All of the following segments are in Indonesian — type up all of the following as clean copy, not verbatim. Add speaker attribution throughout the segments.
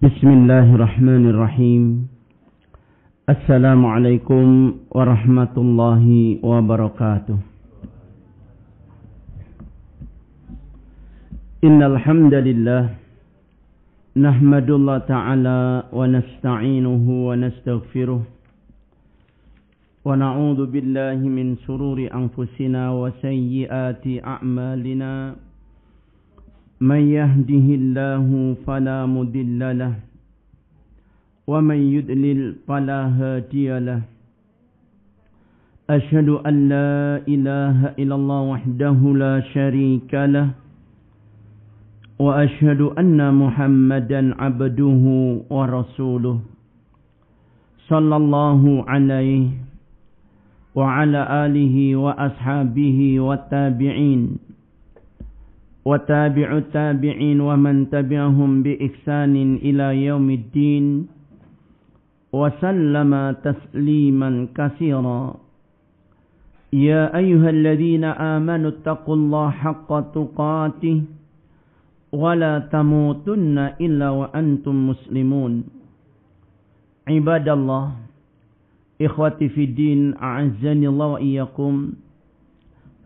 Speaker 1: Bismillahirrahmanirrahim. Assalamualaikum warahmatullahi wabarakatuh. Innal hamdalillah nahmadullah ta'ala wa nasta'inuhu wa nastaghfiruh wa na'udzu billahi min shururi anfusina wa sayyiati a'malina. من يهده الله فلا مضل له ومن يضلل فلا هادي له أشهد أن لا إله إلا الله وحده لا شريك له وأشهد أن محمدا عبده ورسوله صلى الله عليه وعلى آله وأصحابه والتابعين وتابع التابعين ومن تبعهم بإحسان إلى يوم الدين وسلم تسليما كثيرا. يا أيها الذين آمنوا اتقوا الله حق تقاته ولا تموتن إلا وأنتم مسلمون. عباد الله إخوتي في الدين أعزني الله وإياكم.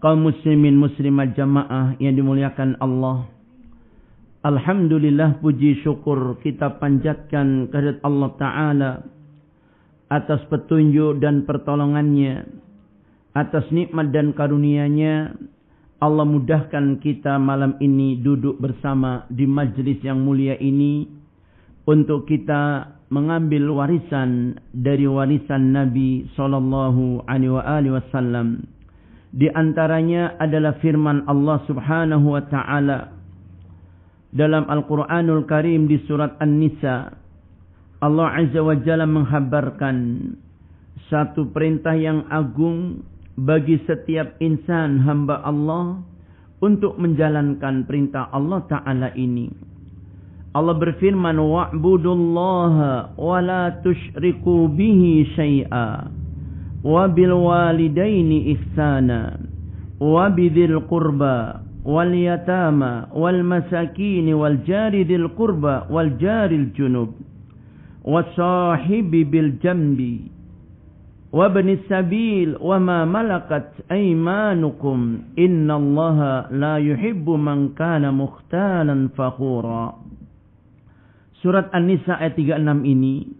Speaker 1: Kaum muslimin muslimat jamaah yang dimuliakan Allah, alhamdulillah, puji syukur kita panjatkan kehadirat Allah Ta'ala atas petunjuk dan pertolongannya, atas nikmat dan karunia-Nya. Allah mudahkan kita malam ini duduk bersama di majlis yang mulia ini untuk kita mengambil warisan dari warisan Nabi sallallahu alaihi wasallam. Di antaranya adalah firman Allah Subhanahu wa taala dalam Al-Qur'anul Karim di surat An-Nisa. Allah Azza wa Jalla menghabarkan satu perintah yang agung bagi setiap insan hamba Allah untuk menjalankan perintah Allah Ta'ala ini. Allah berfirman, wa'budullaha wa la tusyriku bihi syai'a wa bil walidaini ihsana wa bidzil qurba wal yatama wal masakin wal jari dzil qurba wal jaril junub wasahibi bil jambi wa ibnis sabil wa ma malakat aymanukum innallaha la yuhibbu man kana mukhtalan fakhura. Surat An-Nisa ayat 36 ini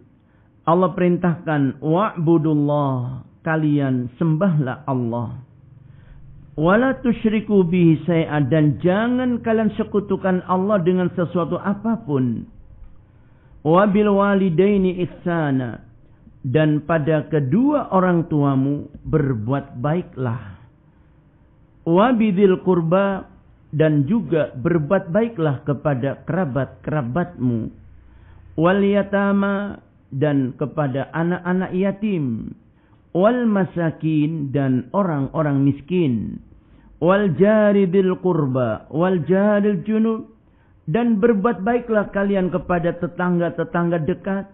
Speaker 1: Allah perintahkan, wa'budullah, kalian sembahlah Allah. Wala tusyriku bihi syai'a, dan jangan kalian sekutukan Allah dengan sesuatu apapun. Wa bil walidaini ihsana, dan pada kedua orang tuamu berbuat baiklah. Wa bidzil qurba, dan juga berbuat baiklah kepada kerabat-kerabatmu. Wal yatama, dan kepada anak-anak yatim. Wal masakin, dan orang-orang miskin. Wal jari dzil qurba wal jaril junub, dan berbuat baiklah kalian kepada tetangga-tetangga dekat,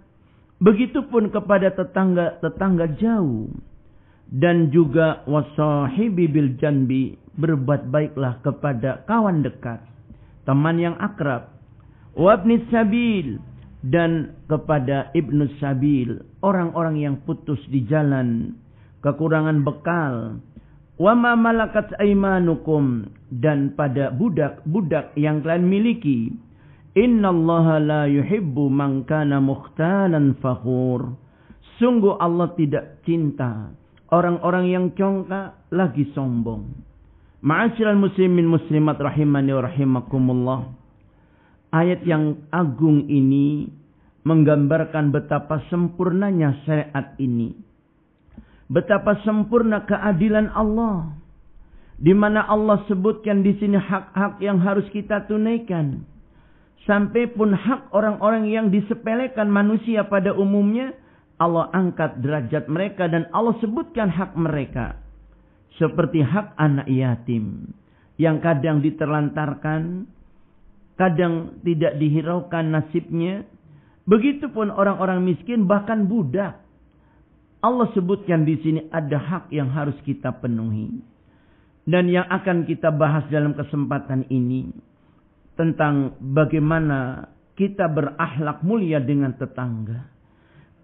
Speaker 1: begitupun kepada tetangga-tetangga jauh. Dan juga wasahibi bil janbi, berbuat baiklah kepada kawan dekat, teman yang akrab. Wabnis sabil, dan kepada ibnus sabil, orang-orang yang putus di jalan, kekurangan bekal. Wa ma malakat aymanukum, dan pada budak-budak yang kalian miliki. Innallaha la yuhibbu man kana mukhtalan fakhur. Sungguh Allah tidak cinta orang-orang yang congkak lagi sombong. Ma'asyiral muslimin muslimat rahimani wa rahimakumullah. Ayat yang agung ini menggambarkan betapa sempurnanya syariat ini. Betapa sempurna keadilan Allah. Di mana Allah sebutkan di sini hak-hak yang harus kita tunaikan. Sampai pun hak orang-orang yang disepelekan manusia pada umumnya, Allah angkat derajat mereka dan Allah sebutkan hak mereka. Seperti hak anak yatim yang kadang diterlantarkan, kadang tidak dihiraukan nasibnya. Begitupun orang-orang miskin, bahkan budak. Allah sebutkan di sini ada hak yang harus kita penuhi. Dan yang akan kita bahas dalam kesempatan ini tentang bagaimana kita berakhlak mulia dengan tetangga.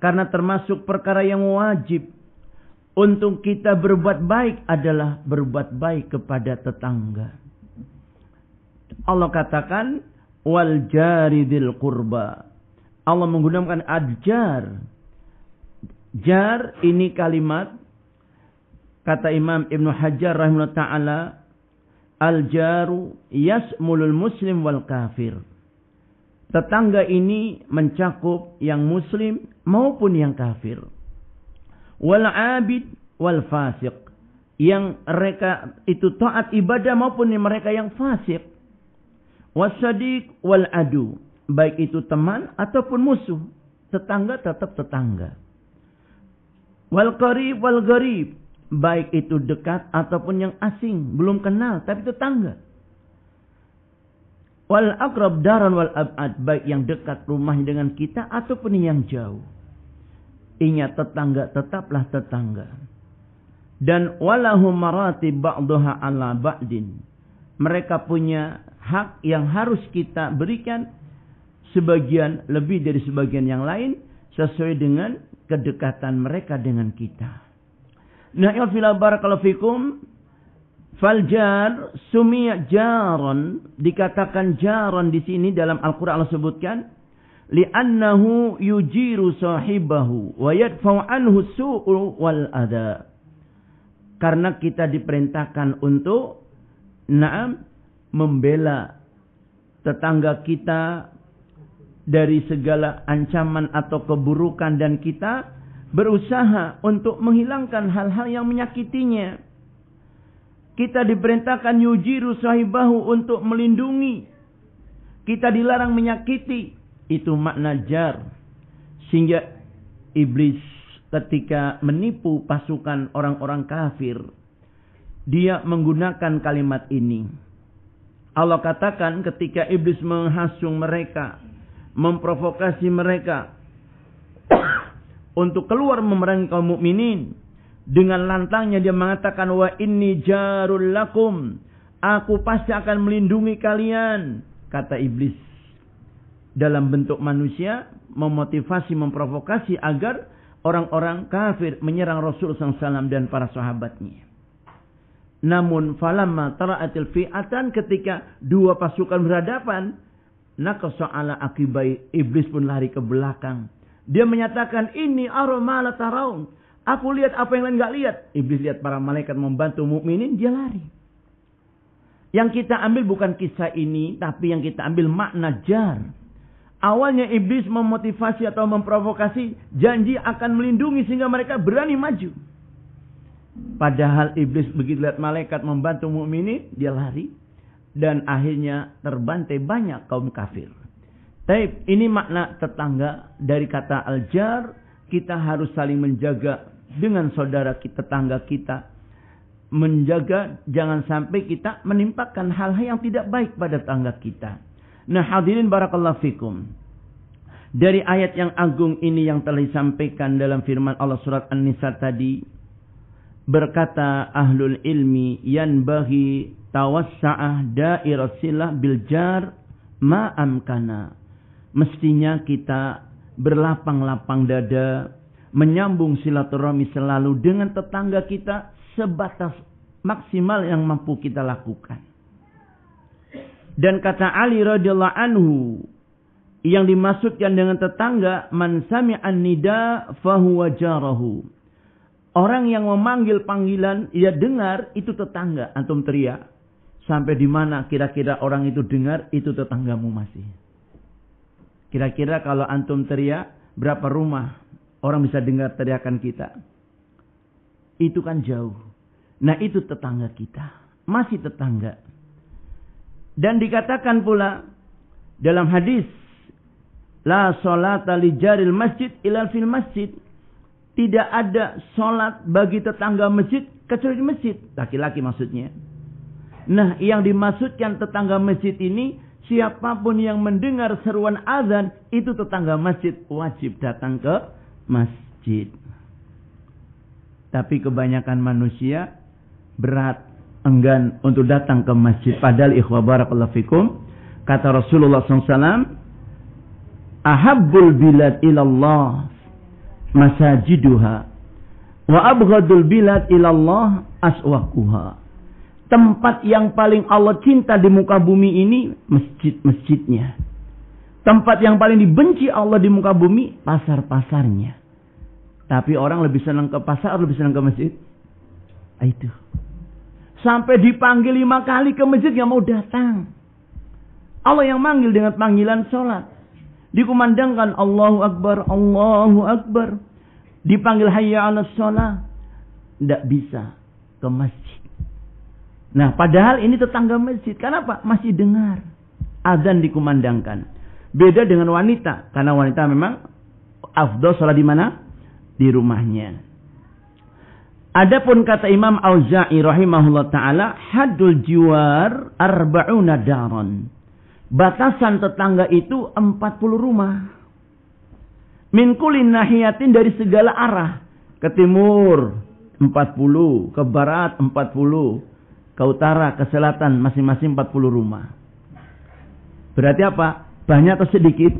Speaker 1: Karena termasuk perkara yang wajib untuk kita berbuat baik adalah berbuat baik kepada tetangga. Allah katakan wal jari dzil qurba. Allah menggunakan ad-jar. Jar ini kalimat kata Imam Ibnu Hajar rahimahullah taala, al-jaru yasmulul muslim wal kafir. Tetangga ini mencakup yang muslim maupun yang kafir. Wal abid wal fasik. Yang mereka itu taat ibadah maupun mereka yang fasik. Wasadiq wal adu. Baik itu teman ataupun musuh. Tetangga tetap tetangga. Wal qarib wal gharib. Baik itu dekat ataupun yang asing. Belum kenal tapi tetangga. Wal aqrab daran wal ab'ad, baik yang dekat rumahnya dengan kita ataupun yang jauh. Ingat, tetangga tetaplah tetangga. Dan walahum maratib ba'daha ala ba'din. Mereka punya hak yang harus kita berikan, sebagian lebih dari sebagian yang lain sesuai dengan kedekatan mereka dengan kita. Nah, ya fillah barakallahu fikum. Faljar sumia jaran, dikatakan jaran di sini dalam Al-Qur'an Allah sebutkan li'annahu yujiru sahibahu wa yadfa'u anhu su'u wal adha. Karena kita diperintahkan untuk membela tetangga kita dari segala ancaman atau keburukan dan kita berusaha untuk menghilangkan hal-hal yang menyakitinya. Kita diperintahkan yujiru sahibahu, untuk melindungi. Kita dilarang menyakiti. Itu makna jar. Sehingga iblis ketika menipu pasukan orang-orang kafir, dia menggunakan kalimat ini. Allah katakan ketika iblis menghasung mereka, memprovokasi mereka untuk keluar memerangi kaum mukminin. Dengan lantangnya dia mengatakan wa inni jarul lakum, aku pasti akan melindungi kalian, kata iblis dalam bentuk manusia, memotivasi, memprovokasi agar orang-orang kafir menyerang Rasul SAW dan para sahabatnya. Namun falamma tara'atil fi'atan, ketika dua pasukan berhadapan, naqasa ala akibai, iblis pun lari ke belakang. Dia menyatakan inni ara ma la taraun, aku lihat apa yang lain enggak lihat. Iblis lihat para malaikat membantu mukminin, dia lari. Yang kita ambil bukan kisah ini, tapi yang kita ambil makna jar. Awalnya iblis memotivasi atau memprovokasi, janji akan melindungi sehingga mereka berani maju. Padahal iblis begitu lihat malaikat membantu mukminin, dia lari. Dan akhirnya terbantai banyak kaum kafir. Taib, ini makna tetangga dari kata al-jar. Kita harus saling menjaga dengan saudara kita, tetangga kita. Menjaga jangan sampai kita menimpakan hal-hal yang tidak baik pada tetangga kita. Nah, hadirin barakallahu fikum. Dari ayat yang agung ini yang telah disampaikan dalam firman Allah surat An-Nisa tadi, berkata ahlul ilmi, yanbaghi tawassa'ah dairasilah bil jar ma amkana. Mestinya kita berlapang-lapang dada, menyambung silaturahmi selalu dengan tetangga kita sebatas maksimal yang mampu kita lakukan. Dan kata Ali radhiyallahu anhu, yang dimaksudkan dengan tetangga, man sami'an nida fahuwa jarahu. Orang yang memanggil panggilan, ia dengar, itu tetangga. Antum teriak, sampai di mana kira-kira orang itu dengar, itu tetanggamu masih. Kira-kira kalau antum teriak, berapa rumah orang bisa dengar teriakan kita? Itu kan jauh. Nah, itu tetangga kita. Masih tetangga. Dan dikatakan pula dalam hadis, la sholata li jaril masjid illa fil masjid. Tidak ada sholat bagi tetangga masjid kecuali di masjid. Laki-laki maksudnya. Nah, yang dimaksudkan tetangga masjid ini, siapapun yang mendengar seruan azan, itu tetangga masjid, wajib datang ke masjid. Tapi kebanyakan manusia berat, enggan untuk datang ke masjid. Padahal ikhwah barakallahu fikum, kata Rasulullah SAW, ahabbul bilad ilallah masajiduha wa abghadul bilad ilallah aswaquha. Tempat yang paling Allah cinta di muka bumi ini masjid-masjidnya. Tempat yang paling dibenci Allah di muka bumi pasar-pasarnya. Tapi orang lebih senang ke pasar, lebih senang ke masjid. Itu. Sampai dipanggil 5 kali ke masjid gak mau datang. Allah yang manggil dengan panggilan sholat. Dikumandangkan Allahu Akbar, Allahu Akbar. Dipanggil hayya 'alas sholat. Tidak bisa ke masjid. Nah, padahal ini tetangga masjid. Kenapa? Masih dengar azan dikumandangkan. Beda dengan wanita. Karena wanita memang afdal sholat di mana? Di rumahnya. Adapun kata Imam Auza'i rahimahullah ta'ala, haddul jiwar arba'una daron. Batasan tetangga itu 40 rumah. Min kulin nahiyatin, dari segala arah. Ke timur 40, ke barat 40, ke utara, ke selatan masing-masing 40 rumah. Berarti apa? Banyak atau sedikit?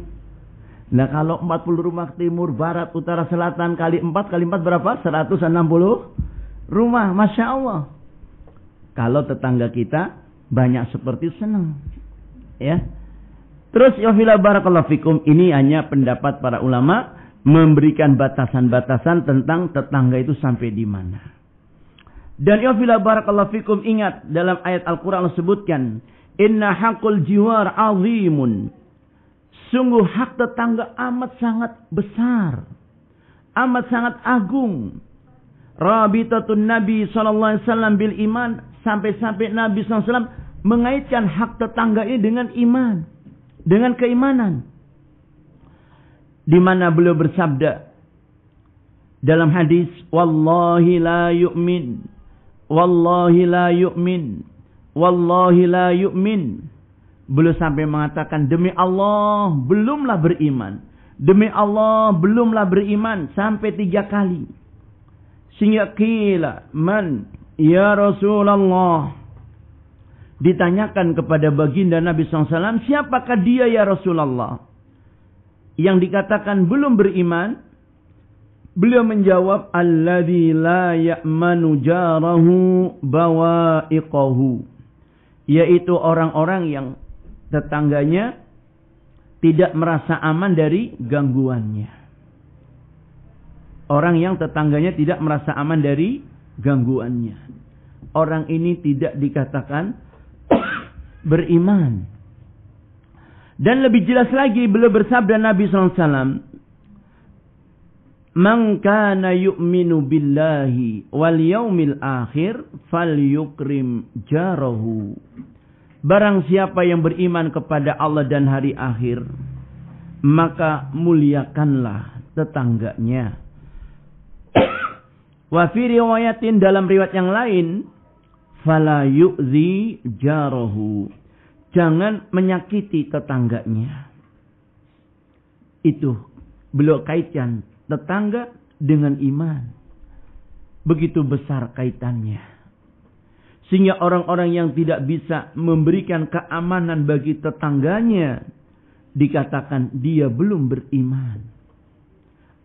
Speaker 1: Nah, kalau 40 rumah ke timur, barat, utara, selatan kali 4 berapa? 160 rumah. Masya Allah. Kalau tetangga kita banyak seperti senang. Ya. Terus ya fila barakallahu fikum, ini hanya pendapat para ulama memberikan batasan-batasan tentang tetangga itu sampai di mana. Dan ya fila barakallahu fikum, ingat dalam ayat Al-Qur'an Allah sebutkan, inna haqqul jiwar azimun. Sungguh hak tetangga amat sangat besar, amat sangat agung. Rabitatun Nabi SAW bil iman, sampai-sampai Nabi SAW mengaitkan hak tetangga ini dengan iman, dengan keimanan. Di mana beliau bersabda dalam hadis, wallahi la yu'min, wallahi la yu'min, wallahi la yu'min. Beliau sampai mengatakan, demi Allah belumlah beriman, demi Allah belumlah beriman, sampai 3 kali. Sehingga qila man ya Rasulullah, ditanyakan kepada baginda Nabi SAW, siapakah dia ya Rasulullah yang dikatakan belum beriman? Beliau menjawab, alladzi la ya'manu jarahu bawa'iqahu, yaitu orang-orang yang tetangganya tidak merasa aman dari gangguannya. Orang yang tetangganya tidak merasa aman dari gangguannya. Orang ini tidak dikatakan beriman. Dan lebih jelas lagi beliau bersabda Nabi SAW, man kana yu'minu billahi wal yaumil akhir falyukrim jarahu. Barang siapa yang beriman kepada Allah dan hari akhir, maka muliakanlah tetangganya. Wa fi riwayatin, dalam riwayat yang lain, fala yu'zi jarahu, jangan menyakiti tetangganya. Itu beliau kaitkan tetangga dengan iman. Begitu besar kaitannya. Sehingga orang-orang yang tidak bisa memberikan keamanan bagi tetangganya, dikatakan dia belum beriman.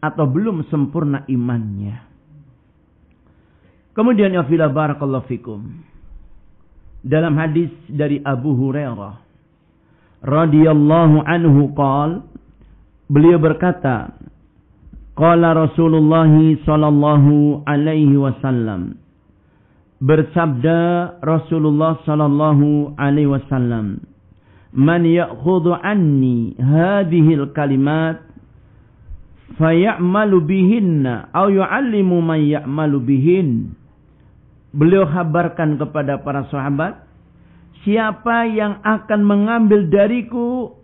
Speaker 1: Atau belum sempurna imannya. Kemudian ya fila barakallahu fikum, dalam hadis dari Abu Hurairah radhiyallahu anhu qala, beliau berkata, qala Rasulullah sallallahu alaihi wasallam, bersabda Rasulullah sallallahu alaihi wasallam, man ya'khudhu anni hadhil kalimat fayamalu bihinna aw yu'allimu man ya'malu bihin. Beliau kabarkan kepada para sahabat, siapa yang akan mengambil dariku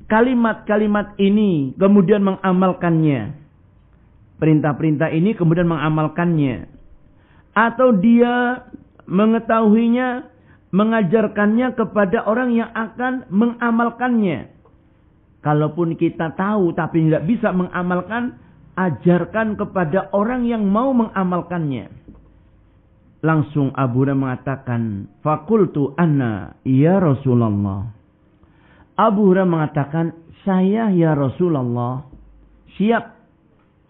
Speaker 1: kalimat-kalimat ini kemudian mengamalkannya, perintah-perintah ini kemudian mengamalkannya, atau dia mengetahuinya, mengajarkannya kepada orang yang akan mengamalkannya. Kalaupun kita tahu tapi tidak bisa mengamalkan, ajarkan kepada orang yang mau mengamalkannya. Langsung Abu Hurairah mengatakan, faqultu anna ya Rasulullah. Abu Hurairah mengatakan, saya ya Rasulullah siap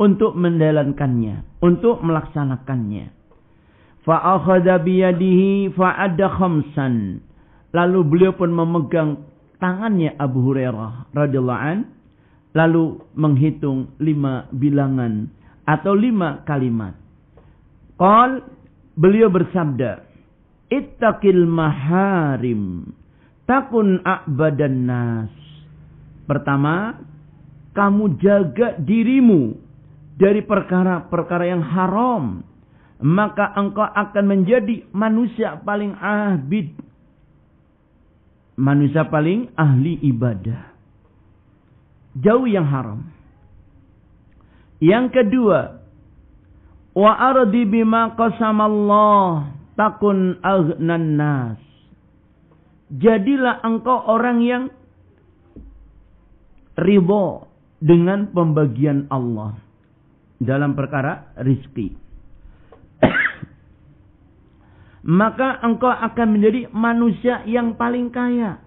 Speaker 1: untuk menjalankannya, untuk melaksanakannya. Fa'akhadha biyadihi fa'adda khamsan. Lalu beliau pun memegang tangannya Abu Hurairah radhiyallahu an, lalu menghitung 5 bilangan atau 5 kalimat. Qal, beliau bersabda, ittaqil maharim takun a'badan nas. Pertama, kamu jaga dirimu dari perkara-perkara yang haram, maka engkau akan menjadi manusia paling abid, manusia paling ahli ibadah. Jauh yang haram. Yang kedua, wa ardi bima qasamallah takun aghnan nas. Jadilah engkau orang yang ridha dengan pembagian Allah dalam perkara rizki. Maka engkau akan menjadi manusia yang paling kaya.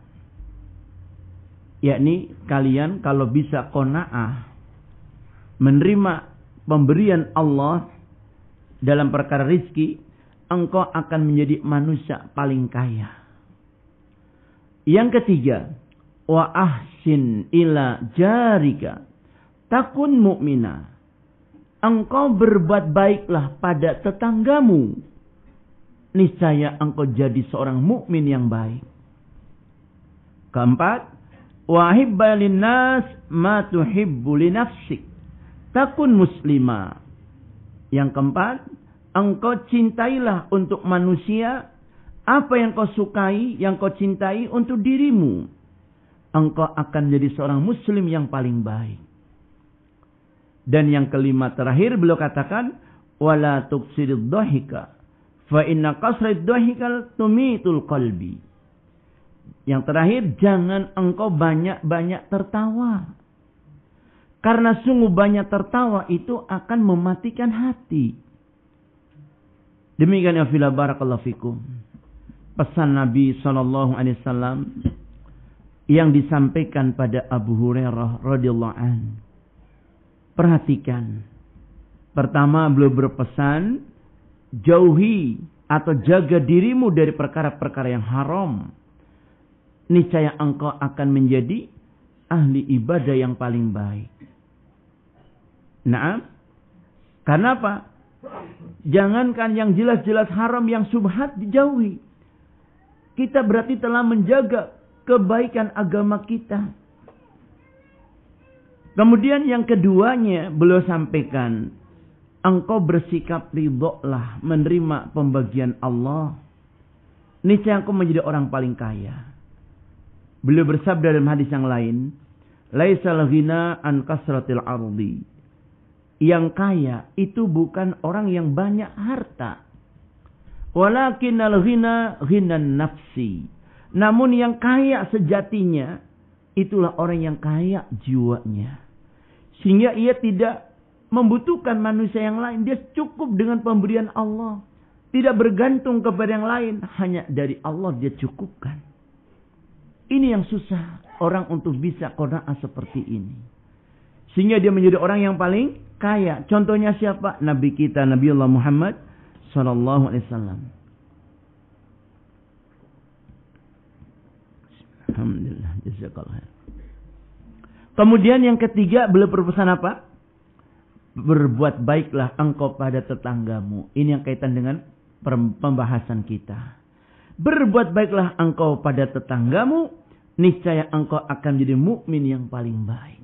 Speaker 1: Yakni kalian kalau bisa qanaah menerima pemberian Allah dalam perkara rizki, engkau akan menjadi manusia paling kaya. Yang ketiga, wa ahsin ila jarika takun mu'mina. Engkau berbuat baiklah pada tetanggamu, niscaya engkau jadi seorang mukmin yang baik. Keempat, wa hibba linnas ma tuhibbu li nafsik takun muslima. Yang keempat, engkau cintailah untuk manusia apa yang kau sukai, yang kau cintai untuk dirimu. Engkau akan jadi seorang muslim yang paling baik. Dan yang kelima terakhir beliau katakan, wala tuksirid dhahika fa inna kasrat dhahikal tumitul qalbi. Yang terakhir, jangan engkau banyak-banyak tertawa. Karena sungguh banyak tertawa itu akan mematikan hati. Demikian ya fillah barakallahu fikum. Pesan Nabi SAW yang disampaikan pada Abu Hurairah radhiyallahu an. Perhatikan. Pertama beliau berpesan, jauhi atau jaga dirimu dari perkara-perkara yang haram. Niscaya engkau akan menjadi ahli ibadah yang paling baik. Nah, karena apa? Jangankan yang jelas-jelas haram, yang subhat dijauhi. Kita berarti telah menjaga kebaikan agama kita. Kemudian yang keduanya beliau sampaikan, engkau bersikap ridholah menerima pembagian Allah, niscaya engkau menjadi orang paling kaya. Beliau bersabda dalam hadis yang lain, laisal ghina an kasratil ardi. Yang kaya itu bukan orang yang banyak harta. Walakinnal ghina ghinan nafsi. Namun yang kaya sejatinya itulah orang yang kaya jiwanya. Sehingga ia tidak membutuhkan manusia yang lain. Dia cukup dengan pemberian Allah. Tidak bergantung kepada yang lain. Hanya dari Allah dia cukupkan. Ini yang susah orang untuk bisa qanaah seperti ini. Sehingga dia menjadi orang yang paling kaya. Contohnya siapa? Nabi kita, Nabiullah Muhammad sallallahu alaihi wasallam. Alhamdulillah, jazakallahu khair. Kemudian yang ketiga beliau berpesan apa? Berbuat baiklah engkau pada tetanggamu. Ini yang kaitan dengan pembahasan kita. Berbuat baiklah engkau pada tetanggamu, niscaya engkau akan menjadi mukmin yang paling baik.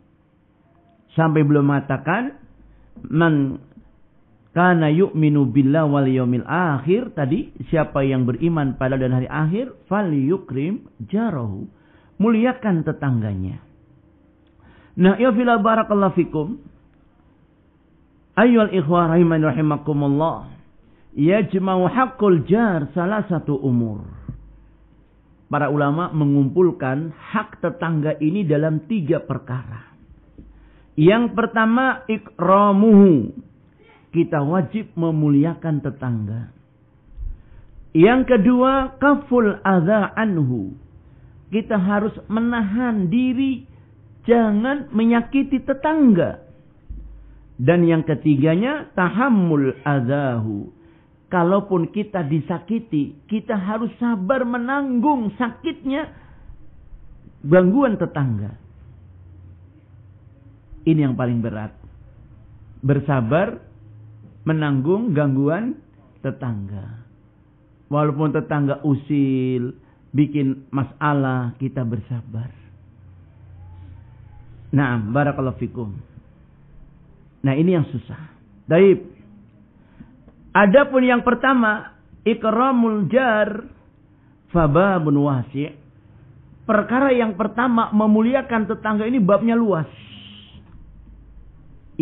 Speaker 1: Sampai belum mengatakan, man kana yu'minu billah wal yaumil akhir, tadi siapa yang beriman pada dan hari akhir, falyukrim jarahu, muliakan tetangganya. Nah, ya fillah barakallahu fikum, ayyuhal ikhwah rahimani rahimakumullah, yajma'u haqqul jar salah satu umur. Para ulama mengumpulkan hak tetangga ini dalam 3 perkara. Yang pertama, ikramuhu. Kita wajib memuliakan tetangga. Yang kedua, kaful adza anhu. Kita harus menahan diri jangan menyakiti tetangga. Dan yang ketiganya, tahammul adahu. Kalaupun kita disakiti, kita harus sabar menanggung sakitnya gangguan tetangga. Ini yang paling berat. Bersabar menanggung gangguan tetangga. Walaupun tetangga usil, bikin masalah, kita bersabar. Nah, barakallahu fikum. Nah, ini yang susah. Baik. Adapun yang pertama, ikramul jar fababun wasi'. Perkara yang pertama, memuliakan tetangga ini babnya luas.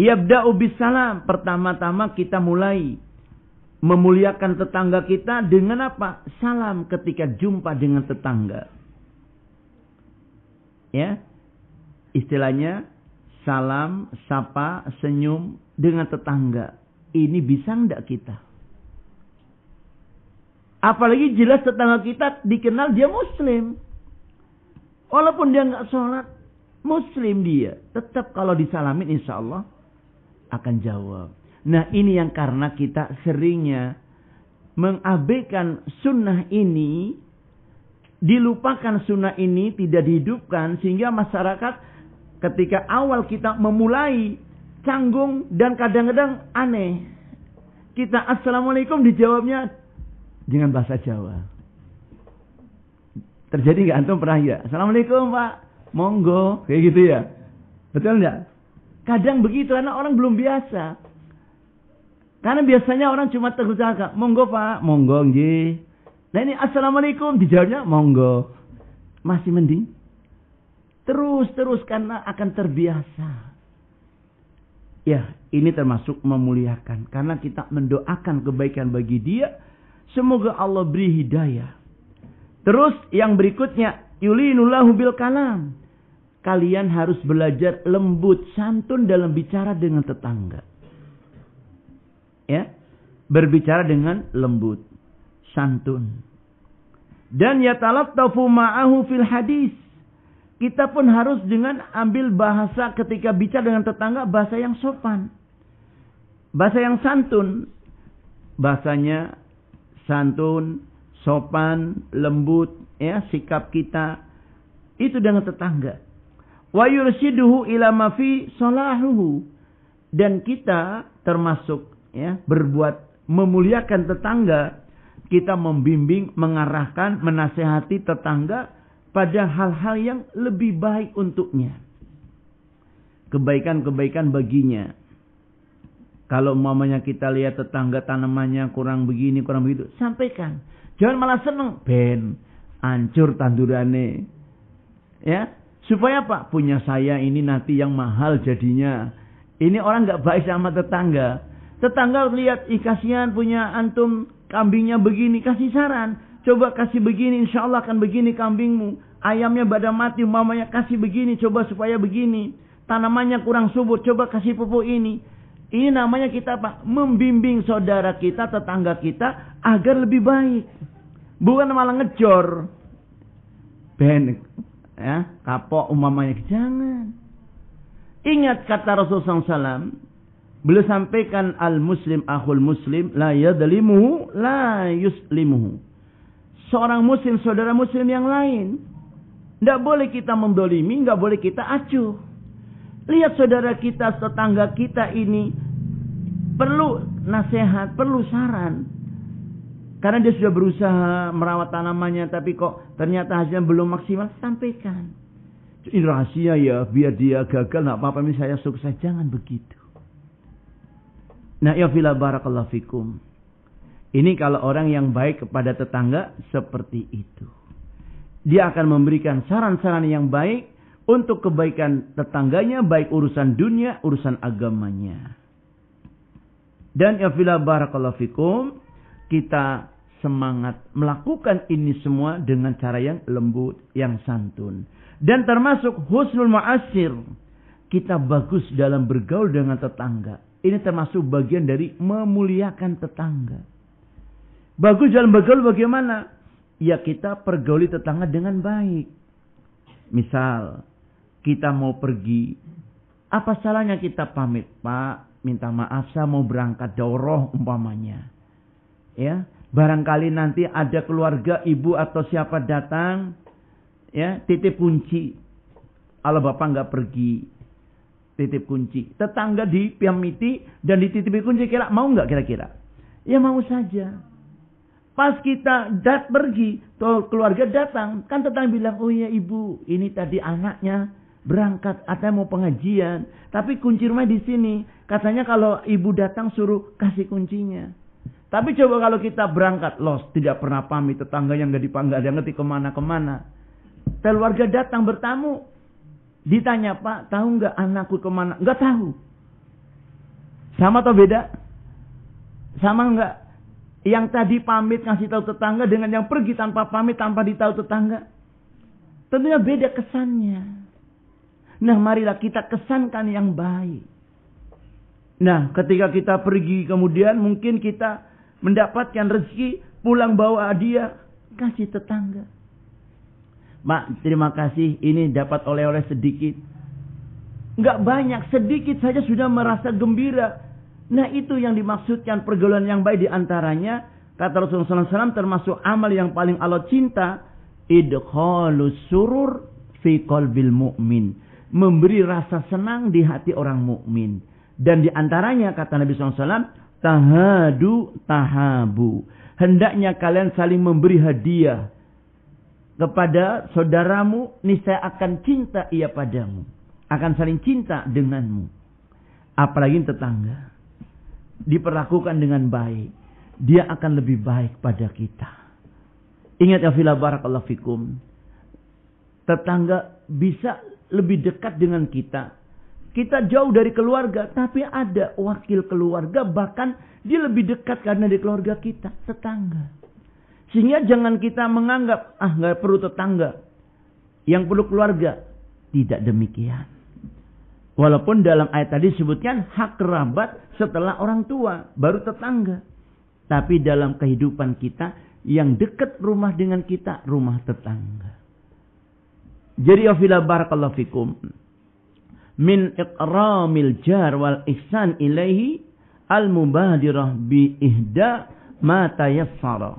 Speaker 1: Yabda'u bisalam. Pertama-tama kita mulai memuliakan tetangga kita dengan apa? Salam ketika jumpa dengan tetangga. Ya. Istilahnya salam, sapa, senyum dengan tetangga. Ini bisa enggak kita? Apalagi jelas tetangga kita dikenal dia muslim. Walaupun dia enggak sholat, muslim dia. Tetap kalau disalamin insya Allah akan jawab. Nah, ini yang karena kita seringnya mengabaikan sunnah ini, dilupakan sunnah ini, tidak dihidupkan, sehingga masyarakat ketika awal kita memulai canggung dan kadang-kadang aneh. Kita assalamualaikum dijawabnya dengan bahasa Jawa. Terjadi nggak antum pernah ya? Assalamualaikum Pak, monggo, kayak gitu ya. Betul nggak? Kadang begitu karena orang belum biasa. Karena biasanya orang cuma tegur sapa, monggo Pak, monggo nggih. Nah ini assalamualaikum dijawabnya monggo. Masih mending. Terus karena akan terbiasa. Ya, ini termasuk memuliakan. Karena kita mendoakan kebaikan bagi dia. Semoga Allah beri hidayah. Terus yang berikutnya, yulinullahu bil kalam. Kalian harus belajar lembut, santun dalam bicara dengan tetangga. Ya, berbicara dengan lembut, santun. Dan yatalattafu ma'ahu fil hadis. Kita pun harus dengan ambil bahasa ketika bicara dengan tetangga, bahasa yang sopan. Bahasa yang santun. Bahasanya santun, sopan, lembut, ya, sikap kita itu dengan tetangga. Wa yurshiduhu ila ma fi salahuhu. Dan kita termasuk ya berbuat memuliakan tetangga, kita membimbing, mengarahkan, menasehati tetangga pada hal-hal yang lebih baik untuknya. Kebaikan-kebaikan baginya. Kalau umpamanya kita lihat tetangga tanamannya kurang begini, kurang begitu, sampaikan. Jangan malah seneng, ben hancur tandurane. Ya, supaya apa? Punya saya ini nanti yang mahal jadinya. Ini orang nggak baik sama tetangga. Tetangga lihat, kasihan punya antum kambingnya begini, kasih saran. Coba kasih begini, insya Allah akan begini kambingmu. Ayamnya pada mati, mamanya kasih begini, coba supaya begini. Tanamannya kurang subur, coba kasih pupuk ini. Ini namanya kita apa? Membimbing saudara kita, tetangga kita agar lebih baik. Bukan malah ngejor. Ben, ya, kapok umamanya. Jangan. Ingat kata Rasulullah SAW. Beliau sampaikan al-muslim akhul muslim la yadlimuhu la yuslimuhu. Seorang muslim, saudara muslim yang lain. Tidak boleh kita mendolimi, tidak boleh kita acuh. Lihat saudara kita, tetangga kita ini perlu nasihat, perlu saran. Karena dia sudah berusaha merawat tanamannya, tapi kok ternyata hasilnya belum maksimal, sampaikan. Ini rahasia ya, biar dia gagal, tidak apa-apa, ini saya sukses. Jangan begitu. Nah, ya fila barakallahu fikum. Ini kalau orang yang baik kepada tetangga seperti itu. Dia akan memberikan saran-saran yang baik untuk kebaikan tetangganya, baik urusan dunia, urusan agamanya. Dan ya fila barakallahu fikum, kita semangat melakukan ini semua dengan cara yang lembut, yang santun. Dan termasuk husnul ma'asir. Kita bagus dalam bergaul dengan tetangga. Ini termasuk bagian dari memuliakan tetangga. Bagus dalam bergaul bagaimana? Ya kita pergauli tetangga dengan baik. Misal, kita mau pergi. Apa salahnya kita pamit, Pak, minta maaf saya mau berangkat daurah umpamanya. Ya, barangkali nanti ada keluarga ibu atau siapa datang, ya, titip kunci. Kalau bapak nggak pergi, titip kunci. Tetangga di Piamiti dan dititipi kunci, kira mau nggak kira-kira? Ya mau saja. Pas kita pergi, keluarga datang, kan tetangga bilang, oh iya ibu, ini tadi anaknya berangkat, atau mau pengajian, tapi kunci rumah di sini. Katanya kalau ibu datang suruh kasih kuncinya. Tapi coba kalau kita berangkat, los, tidak pernah pamit, tetangga yang nggak dipanggil, ada ngerti kemana-kemana. Keluarga datang bertamu, ditanya, Pak, tahu nggak anakku kemana? Nggak tahu. Sama atau beda? Sama nggak? Yang tadi pamit ngasih tahu tetangga dengan yang pergi tanpa pamit, tanpa ditahu tetangga. Tentunya beda kesannya. Nah, marilah kita kesankan yang baik. Nah, ketika kita pergi, kemudian mungkin kita mendapatkan rezeki, pulang bawa hadiah, kasih tetangga. Mak, terima kasih, ini dapat oleh-oleh sedikit. Enggak banyak, sedikit saja sudah merasa gembira. Nah, itu yang dimaksudkan pergaulan yang baik diantaranya. Kata Rasulullah SAW, termasuk amal yang paling Allah cinta, idkhalus surur fi qalbil mu'min. Memberi rasa senang di hati orang mukmin. Dan diantaranya, kata Nabi SAW, tahadu tahabu. Hendaknya kalian saling memberi hadiah kepada saudaramu, niscaya akan cinta ia padamu. Akan saling cinta denganmu. Apalagi tetangga. Diperlakukan dengan baik. Dia akan lebih baik pada kita. Ingat ya fillah barakallahu fikum. Tetangga bisa lebih dekat dengan kita. Kita jauh dari keluarga, tapi ada wakil keluarga, bahkan dia lebih dekat karena di keluarga kita, tetangga. Sehingga jangan kita menganggap, nggak perlu tetangga, yang perlu keluarga. Tidak demikian. Walaupun dalam ayat tadi disebutkan hak kerabat setelah orang tua, baru tetangga. Tapi dalam kehidupan kita, yang dekat rumah dengan kita, rumah tetangga. Jadi afila barakallahu fikum. Min iqramil jar wal ihsan ilaihi al-mubadirah bi ihda ma tayassara.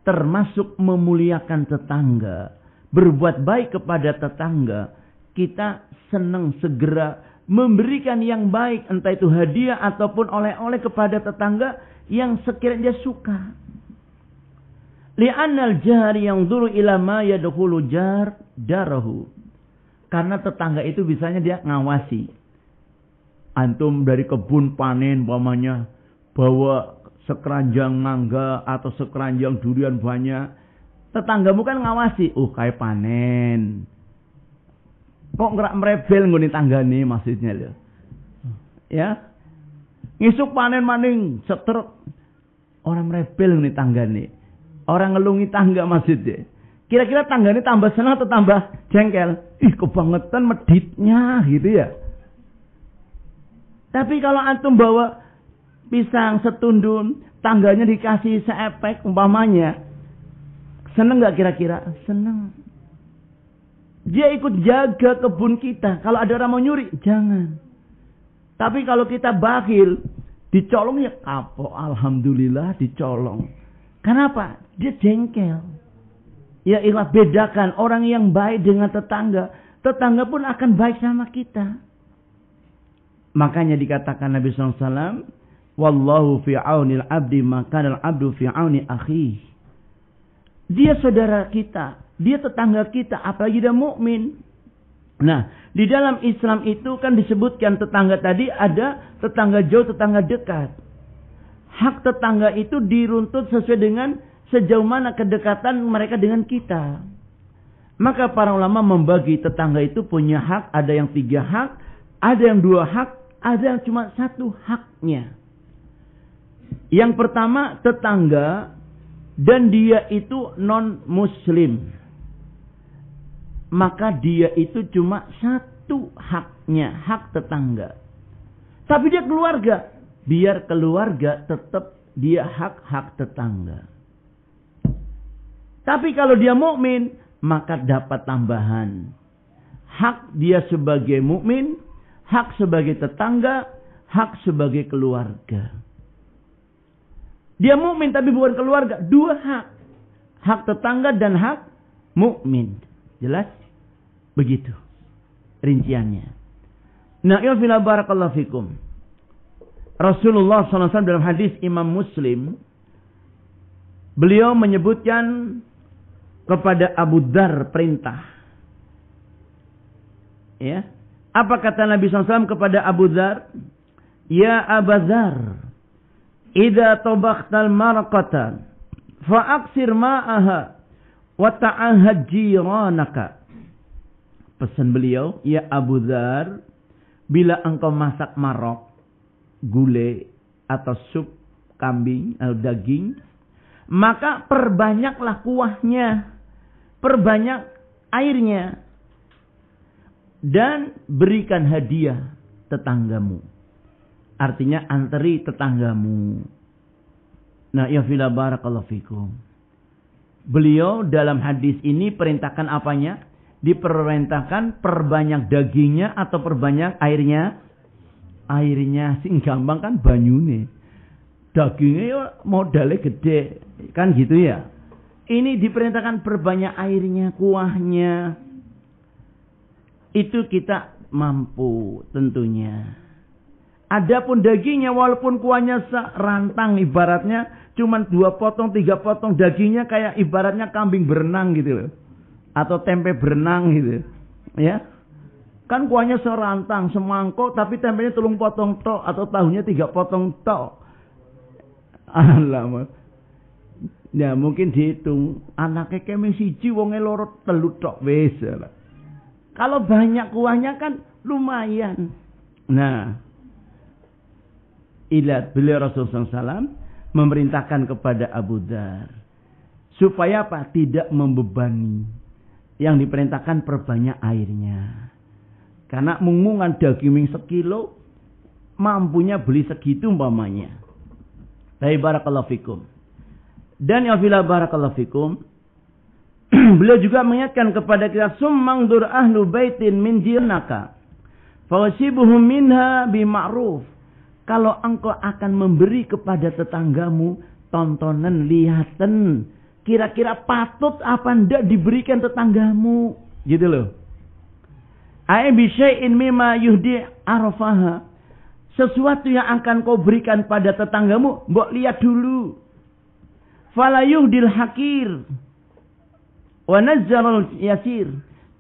Speaker 1: Termasuk memuliakan tetangga, berbuat baik kepada tetangga. Kita senang segera memberikan yang baik, entah itu hadiah ataupun oleh-oleh kepada tetangga yang sekiranya dia suka. Li'annal jari yanzuru ila ma yadkhulu darahu. Karena tetangga itu bisanya dia ngawasi. Antum dari kebun panen umpamanya, bawa sekeranjang mangga atau sekeranjang durian banyak. Tetanggamu kan ngawasi, kayak panen. Kok ngerak merebel ngene tanggane maksudnya lho. Ya. Ngisuk panen maning setruk. Orang merebel ngene tanggane. Orang ngelungi tangga maksudnya. Kira-kira tanggane tambah senang atau tambah jengkel? Kebangetan meditnya gitu ya. Tapi kalau antum bawa pisang setundun, tangganya dikasih seepek umpamanya, seneng gak kira-kira? Seneng. Dia ikut jaga kebun kita. Kalau ada orang mau nyuri, jangan. Tapi kalau kita bakhil, dicolong ya kapok. Alhamdulillah dicolong. Kenapa? Dia jengkel. Ya ilah, bedakan orang yang baik dengan tetangga. Tetangga pun akan baik sama kita. Makanya dikatakan Nabi SAW, wallahu fi aunil abdi makanal abdu fi auni akhi. Dia saudara kita, dia tetangga kita, apalagi dia mukmin. Nah, di dalam Islam itu kan disebutkan tetangga tadi ada tetangga jauh, tetangga dekat. Hak tetangga itu diruntut sesuai dengan sejauh mana kedekatan mereka dengan kita. Maka para ulama membagi tetangga itu punya hak, ada yang 3 hak, ada yang 2 hak, ada yang cuma 1 haknya. Yang pertama tetangga dan dia itu non-muslim. Maka dia itu cuma 1 haknya, hak tetangga. Tapi dia keluarga, biar keluarga tetap dia hak-hak tetangga. Tapi kalau dia mukmin, maka dapat tambahan. hak dia sebagai mukmin, hak sebagai tetangga, hak sebagai keluarga. Dia mukmin tapi bukan keluarga, dua hak. Hak tetangga dan hak mukmin. Jelas? Begitu rinciannya. Nah, ya fila barakallahu fikum. Rasulullah SAW dalam hadis Imam Muslim, beliau menyebutkan kepada Abu Dzar perintah. Ya. Apa kata Nabi SAW kepada Abu Dzar? Ya Abu Dzar, idza tabakhtal marqata fa'aksir ma'aha wa ta'ahad jiranaka. Pesan beliau, ya Abu Dzar, bila engkau masak marok, gulai atau sup kambing atau daging, maka perbanyaklah kuahnya, perbanyak airnya, dan berikan hadiah tetanggamu. Artinya antari tetanggamu. Nah, ya fila barakallahu fikum. Beliau dalam hadis ini perintahkan apanya? Diperintahkan perbanyak dagingnya atau perbanyak airnya? Airnya sing gampang kan banyune. Dagingnya ya modalnya gede. Kan gitu ya. Ini diperintahkan perbanyak airnya, kuahnya. Itu kita mampu tentunya. Adapun dagingnya walaupun kuahnya serantang ibaratnya cuman 2 potong, 3 potong dagingnya kayak ibaratnya kambing berenang gitu loh. Atau tempe berenang gitu. Ya. Kan kuahnya serantang, semangkok, tapi tempenya 3 potong tok atau tahunya 3 potong tok. Alamak. Ya mungkin dihitung anaknya kemeng siji wonge loro telu tok wis. Kalau banyak kuahnya kan lumayan. Nah, ilat beliau Rasulullah SAW memerintahkan kepada Abu Dzar supaya apa? Tidak membebani. Yang diperintahkan perbanyak airnya. Karena mungungan daging sekilo mampunya beli segitu umpamanya. Baik, barakallahu fikum. Dan ya fila barakallahu fikum. Beliau juga mengingatkan kepada kita, summangdur ahlu baitin min jirnaka fawasibuhum minha bima'ruf. Kalau engkau akan memberi kepada tetanggamu tontonan, lihatan, kira-kira patut apa ndak diberikan tetanggamu, gitu loh. Ai bi syai'in mimma yuhdi arafaha. Sesuatu yang akan kau berikan pada tetanggamu, mbok lihat dulu. Fala yuhdil hakir wa nazzarul yasir.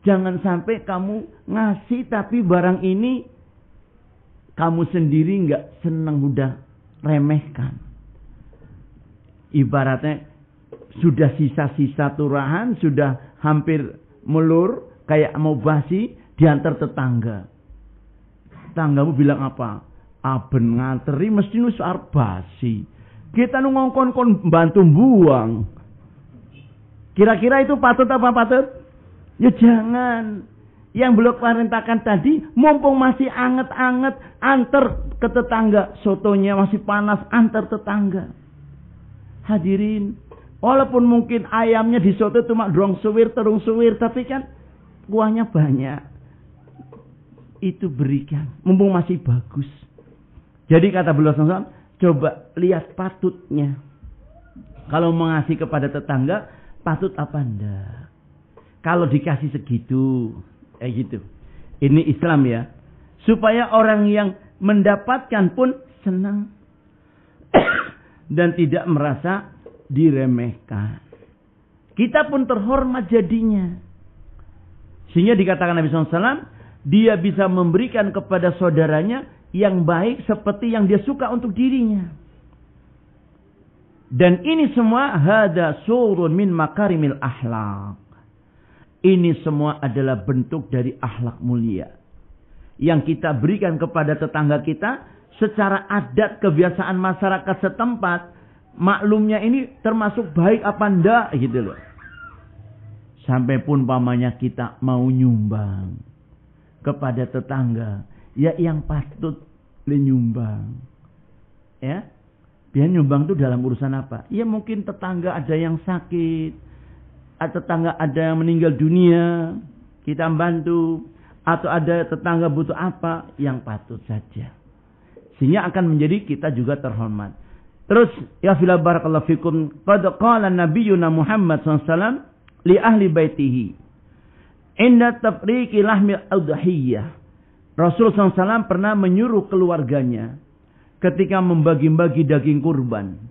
Speaker 1: Jangan sampai kamu ngasih tapi barang ini kamu sendiri enggak senang, udah remehkan. Ibaratnya sudah sisa-sisa turahan, sudah hampir melur, kayak mau basi, diantar tetangga. Tetanggamu bilang apa? Aben nganteri mesti nus arep basi. Kita nu ngongkon-kon bantu buang. Kira-kira itu patut apa patut? Ya jangan. Yang belum perintahkan tadi, mumpung masih anget-anget, antar ke tetangga. Sotonya masih panas, antar tetangga. Hadirin, walaupun mungkin ayamnya di soto cuma terung suwir, tapi kan kuahnya banyak. Itu berikan, mumpung masih bagus. Jadi kata beliau SAW, coba lihat patutnya. Kalau mengasih kepada tetangga, patut apa enggak? Kalau dikasih segitu, gitu. Ini Islam ya. Supaya orang yang mendapatkan pun senang. Dan tidak merasa diremehkan. Kita pun terhormat jadinya. Sehingga dikatakan Nabi SAW, dia bisa memberikan kepada saudaranya yang baik seperti yang dia suka untuk dirinya. Dan ini semua hada surun min makarimil akhlak. Ini semua adalah bentuk dari akhlak mulia yang kita berikan kepada tetangga kita secara adat kebiasaan masyarakat setempat. Maklumnya ini termasuk baik apa enggak gitu loh. Sampai pun pamannya kita mau nyumbang kepada tetangga, ya yang patut nyumbang. Ya. Biar nyumbang itu dalam urusan apa? Ya mungkin tetangga ada yang sakit, tetangga ada yang meninggal dunia, kita bantu. atau ada tetangga butuh apa, yang patut saja. Sehingga akan menjadi kita juga terhormat. Terus, ya fila barakallahu fikum, qad qala nabiyyuna Muhammad SAW li ahli baitihi inda tafriqi lahmi udhiyah. Rasulullah SAW pernah menyuruh keluarganya ketika membagi-bagi daging kurban.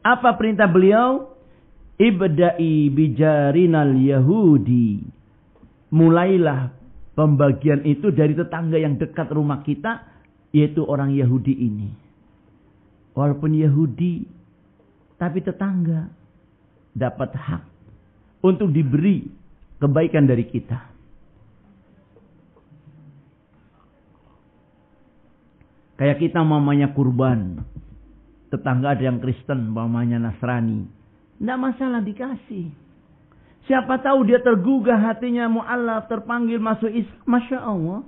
Speaker 1: Apa perintah beliau? Ibda'i bijarinal Yahudi. Mulailah pembagian itu dari tetangga yang dekat rumah kita, yaitu orang Yahudi ini. Walaupun Yahudi, tapi tetangga dapat hak untuk diberi kebaikan dari kita. Kayak kita mamanya kurban, tetangga ada yang Kristen, mamanya Nasrani, tidak masalah dikasih. Siapa tahu dia tergugah hatinya, mu'allaf, terpanggil masuk Islam. Masya Allah.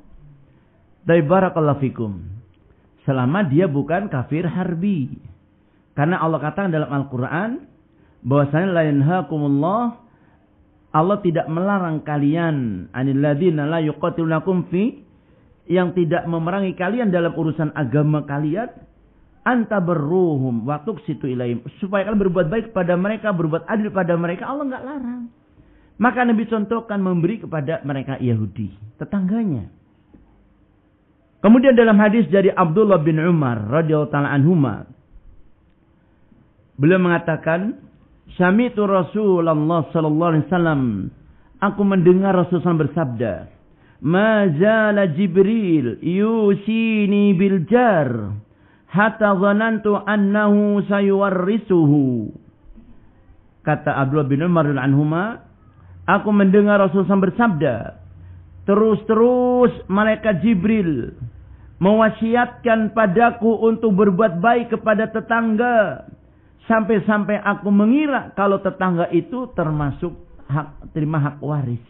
Speaker 1: Dari barakallahu fikum. Selama dia bukan kafir harbi. Karena Allah katakan dalam Al-Quran, bahwasanya la yanhaakumullah, Allah tidak melarang kalian, anil ladzina la yuqatilunakum fi, yang tidak memerangi kalian dalam urusan agama kalian, antabarruhum wa tuqsitu ilaihim, supaya kalian berbuat baik kepada mereka, berbuat adil pada mereka. Allah enggak larang. Maka Nabi contohkan memberi kepada mereka Yahudi, tetangganya. Kemudian dalam hadis dari Abdullah bin Umar radhiyallahu ta'ala anhuma, beliau mengatakan, "Sami'tu Rasulullah sallallahu alaihi wasallam." Aku mendengar Rasulullah bersabda, "Ma zala Jibril yusini bil jar hatta dhanantu annahu sayuwarrisuhu." Kata Abdullah bin Umar radhiyallahu anhuma, aku mendengar Rasulullah bersabda, terus-terus malaikat Jibril mewasiatkan padaku untuk berbuat baik kepada tetangga. Sampai-sampai aku mengira kalau tetangga itu termasuk terima hak waris.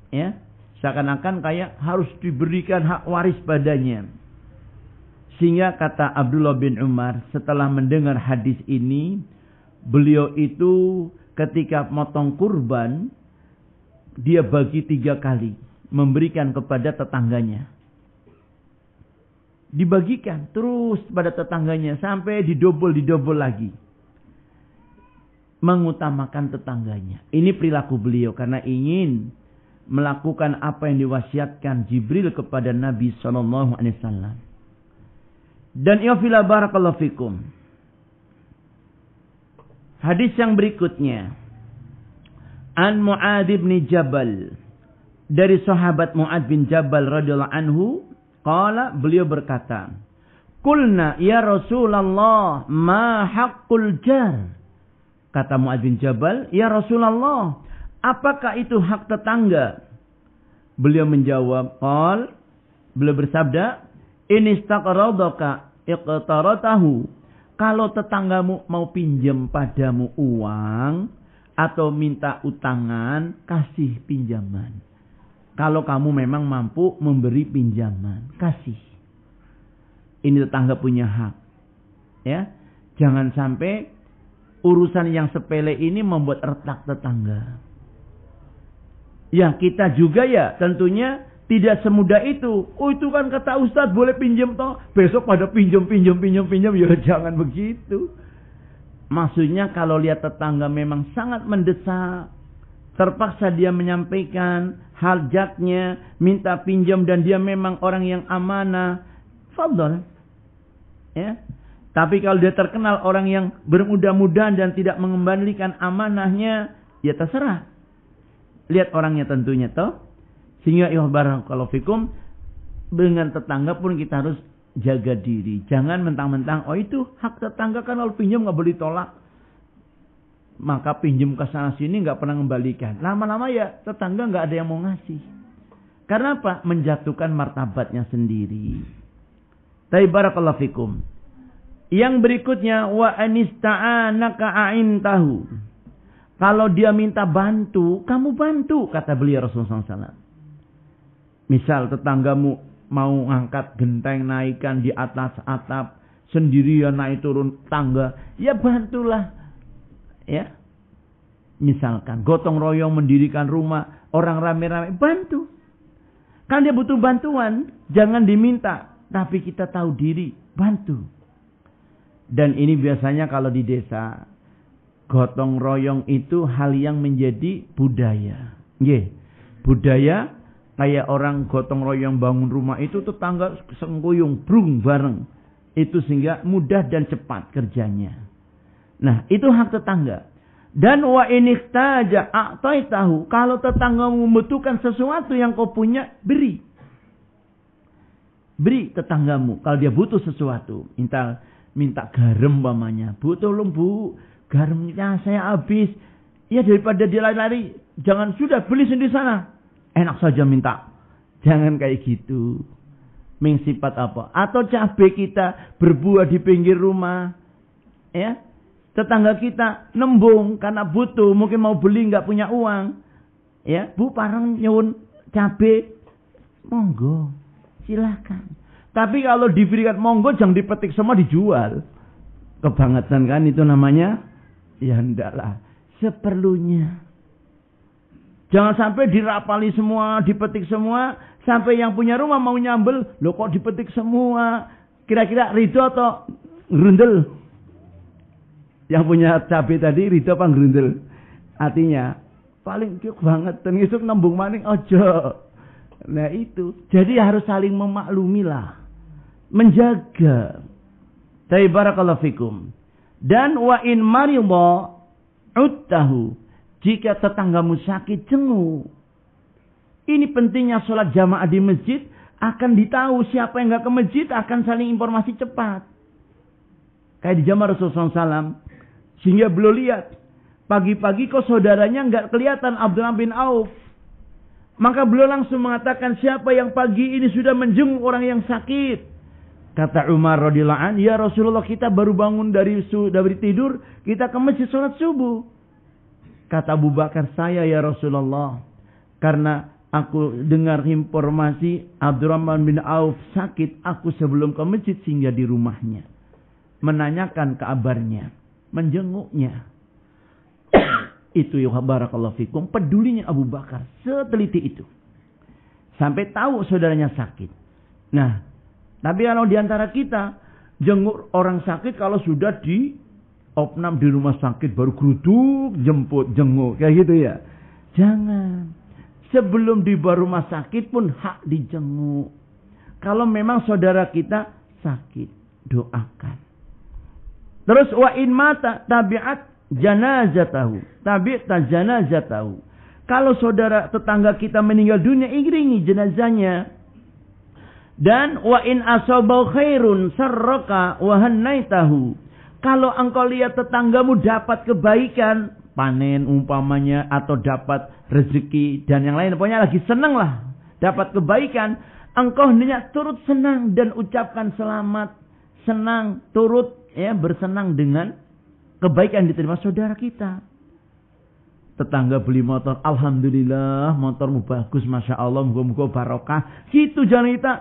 Speaker 1: Ya, seakan-akan kayak harus diberikan hak waris padanya. Sehingga kata Abdullah bin Umar, setelah mendengar hadis ini, beliau itu ketika motong kurban, dia bagi 3 kali, memberikan kepada tetangganya. Dibagikan terus pada tetangganya sampai didobel lagi. Mengutamakan tetangganya. Ini perilaku beliau karena ingin melakukan apa yang diwasiatkan Jibril kepada Nabi SAW. Dan ya fila barakallahu fikum. Hadis yang berikutnya. An Mu'adz bin Jabal. Dari sahabat Mu'adz bin Jabal radhiyallahu anhu. Qala, beliau berkata, "Qulna ya Rasulullah, ma haqqul jar?" Kata Mu'adz bin Jabal, "Ya Rasulullah, apakah itu hak tetangga?" Beliau menjawab, beliau bersabda, "In istaqradaka iqtaratahu." Kalau tetanggamu mau pinjam padamu uang atau minta utangan, kasih pinjaman. Kalau kamu memang mampu memberi pinjaman, kasih. Ini tetangga punya hak. Ya, jangan sampai urusan yang sepele ini membuat retak tetangga. Ya, kita juga ya tentunya tidak semudah itu. Oh, itu kan kata Ustadz boleh pinjam toh. Besok pada pinjam. Ya jangan begitu. Maksudnya kalau lihat tetangga memang sangat mendesak, terpaksa dia menyampaikan hajatnya, minta pinjam dan dia memang orang yang amanah, fadhol. Ya. Tapi kalau dia terkenal orang yang bermudah-mudahan dan tidak mengembalikan amanahnya, ya terserah. Lihat orangnya tentunya toh. Sehingga ya barakallahu fikum, dengan tetangga pun kita harus jaga diri. Jangan mentang-mentang, oh itu hak tetangga kan kalau pinjam nggak boleh tolak. Maka pinjam ke sana sini nggak pernah mengembalikan. Lama-lama ya tetangga nggak ada yang mau ngasih. Karena apa? Menjatuhkan martabatnya sendiri. Tapi barakallahu fikum. Yang berikutnya, wa anista'anaka a'intahu. Kalau dia minta bantu, kamu bantu, kata beliau Rasulullah SAW. Misal tetanggamu mau ngangkat genteng naikkan di atas atap, sendirian naik turun tangga, ya bantulah. Ya, misalkan gotong royong mendirikan rumah, orang rame-rame, bantu. Kan dia butuh bantuan, jangan diminta, tapi kita tahu diri, bantu. Dan ini biasanya kalau di desa, gotong royong itu hal yang menjadi budaya. Nggih. Budaya kayak orang gotong royong bangun rumah itu tetangga sengkuyung brung bareng. Itu sehingga mudah dan cepat kerjanya. Nah, itu hak tetangga. Dan wa inihtaja a'taitahu, kalau tetangga membutuhkan sesuatu yang kau punya, beri. Beri tetanggamu kalau dia butuh sesuatu. Minta garam umpamanya. Bu, tolong Bu, garamnya saya habis. Ya daripada dia lari-lari, jangan sudah beli sendiri sana. Enak saja minta. Jangan kayak gitu. Mengsifat apa? Atau cabai kita berbuah di pinggir rumah. Ya. Tetangga kita nembung karena butuh, mungkin mau beli nggak punya uang. Ya, Bu parang nyuwun cabai. Monggo, silakan. Tapi kalau diberikan monggo jangan dipetik semua dijual. Kebangetan kan itu namanya? Ya ndaklah, seperlunya. Jangan sampai dirapali semua, dipetik semua, sampai yang punya rumah mau nyambel, loh kok dipetik semua? Kira-kira ridho atau ngerundel? Yang punya cabai tadi ridho apa ngerundel? Artinya paling kiuk banget dan isuk nembung maning ojo. Nah itu, jadi harus saling memaklumi lah, menjaga. Tapi barakallahu fikum. Dan wa in maridha uttahu, jika tetanggamu sakit jenguk. Ini pentingnya sholat jamaah di masjid, akan ditahu siapa yang nggak ke masjid, akan saling informasi cepat. Kayak di zaman Rasulullah SAW. Sehingga beliau lihat, pagi-pagi kok saudaranya nggak kelihatan Abdullah bin Auf. Maka beliau langsung mengatakan, siapa yang pagi ini sudah menjenguk orang yang sakit? Kata Umar radhiyallahu anhu, ya Rasulullah, kita baru bangun dari tidur, kita ke masjid sholat subuh. Kata Abu Bakar, saya ya Rasulullah, karena aku dengar informasi Abdurrahman bin Auf sakit, aku sebelum ke masjid singgah di rumahnya, menanyakan kabarnya, menjenguknya. Itu ya barakallahu fikum, pedulinya Abu Bakar seteliti itu. Sampai tahu saudaranya sakit. Nah, tapi kalau diantara kita jenguk orang sakit kalau sudah di opnam di rumah sakit baru geruduk jemput jenguk kayak gitu ya. Jangan. Sebelum di rumah sakit pun hak dijenguk. Kalau memang saudara kita sakit, doakan. Terus wa in mata tabi'at janazatahu. Tabi'at janazatahu. Kalau saudara tetangga kita meninggal dunia, iringi jenazahnya. Dan wa in asabau khairun sarraka wa hannaitahu. Kalau engkau lihat tetanggamu dapat kebaikan, panen umpamanya, atau dapat rezeki dan yang lain, pokoknya lagi senang lah, dapat kebaikan, engkau hendaknya turut senang dan ucapkan selamat, senang, turut ya bersenang dengan kebaikan diterima saudara kita. Tetangga beli motor, alhamdulillah motormu bagus, masya Allah, moga-moga barokah. Gitu jangan kita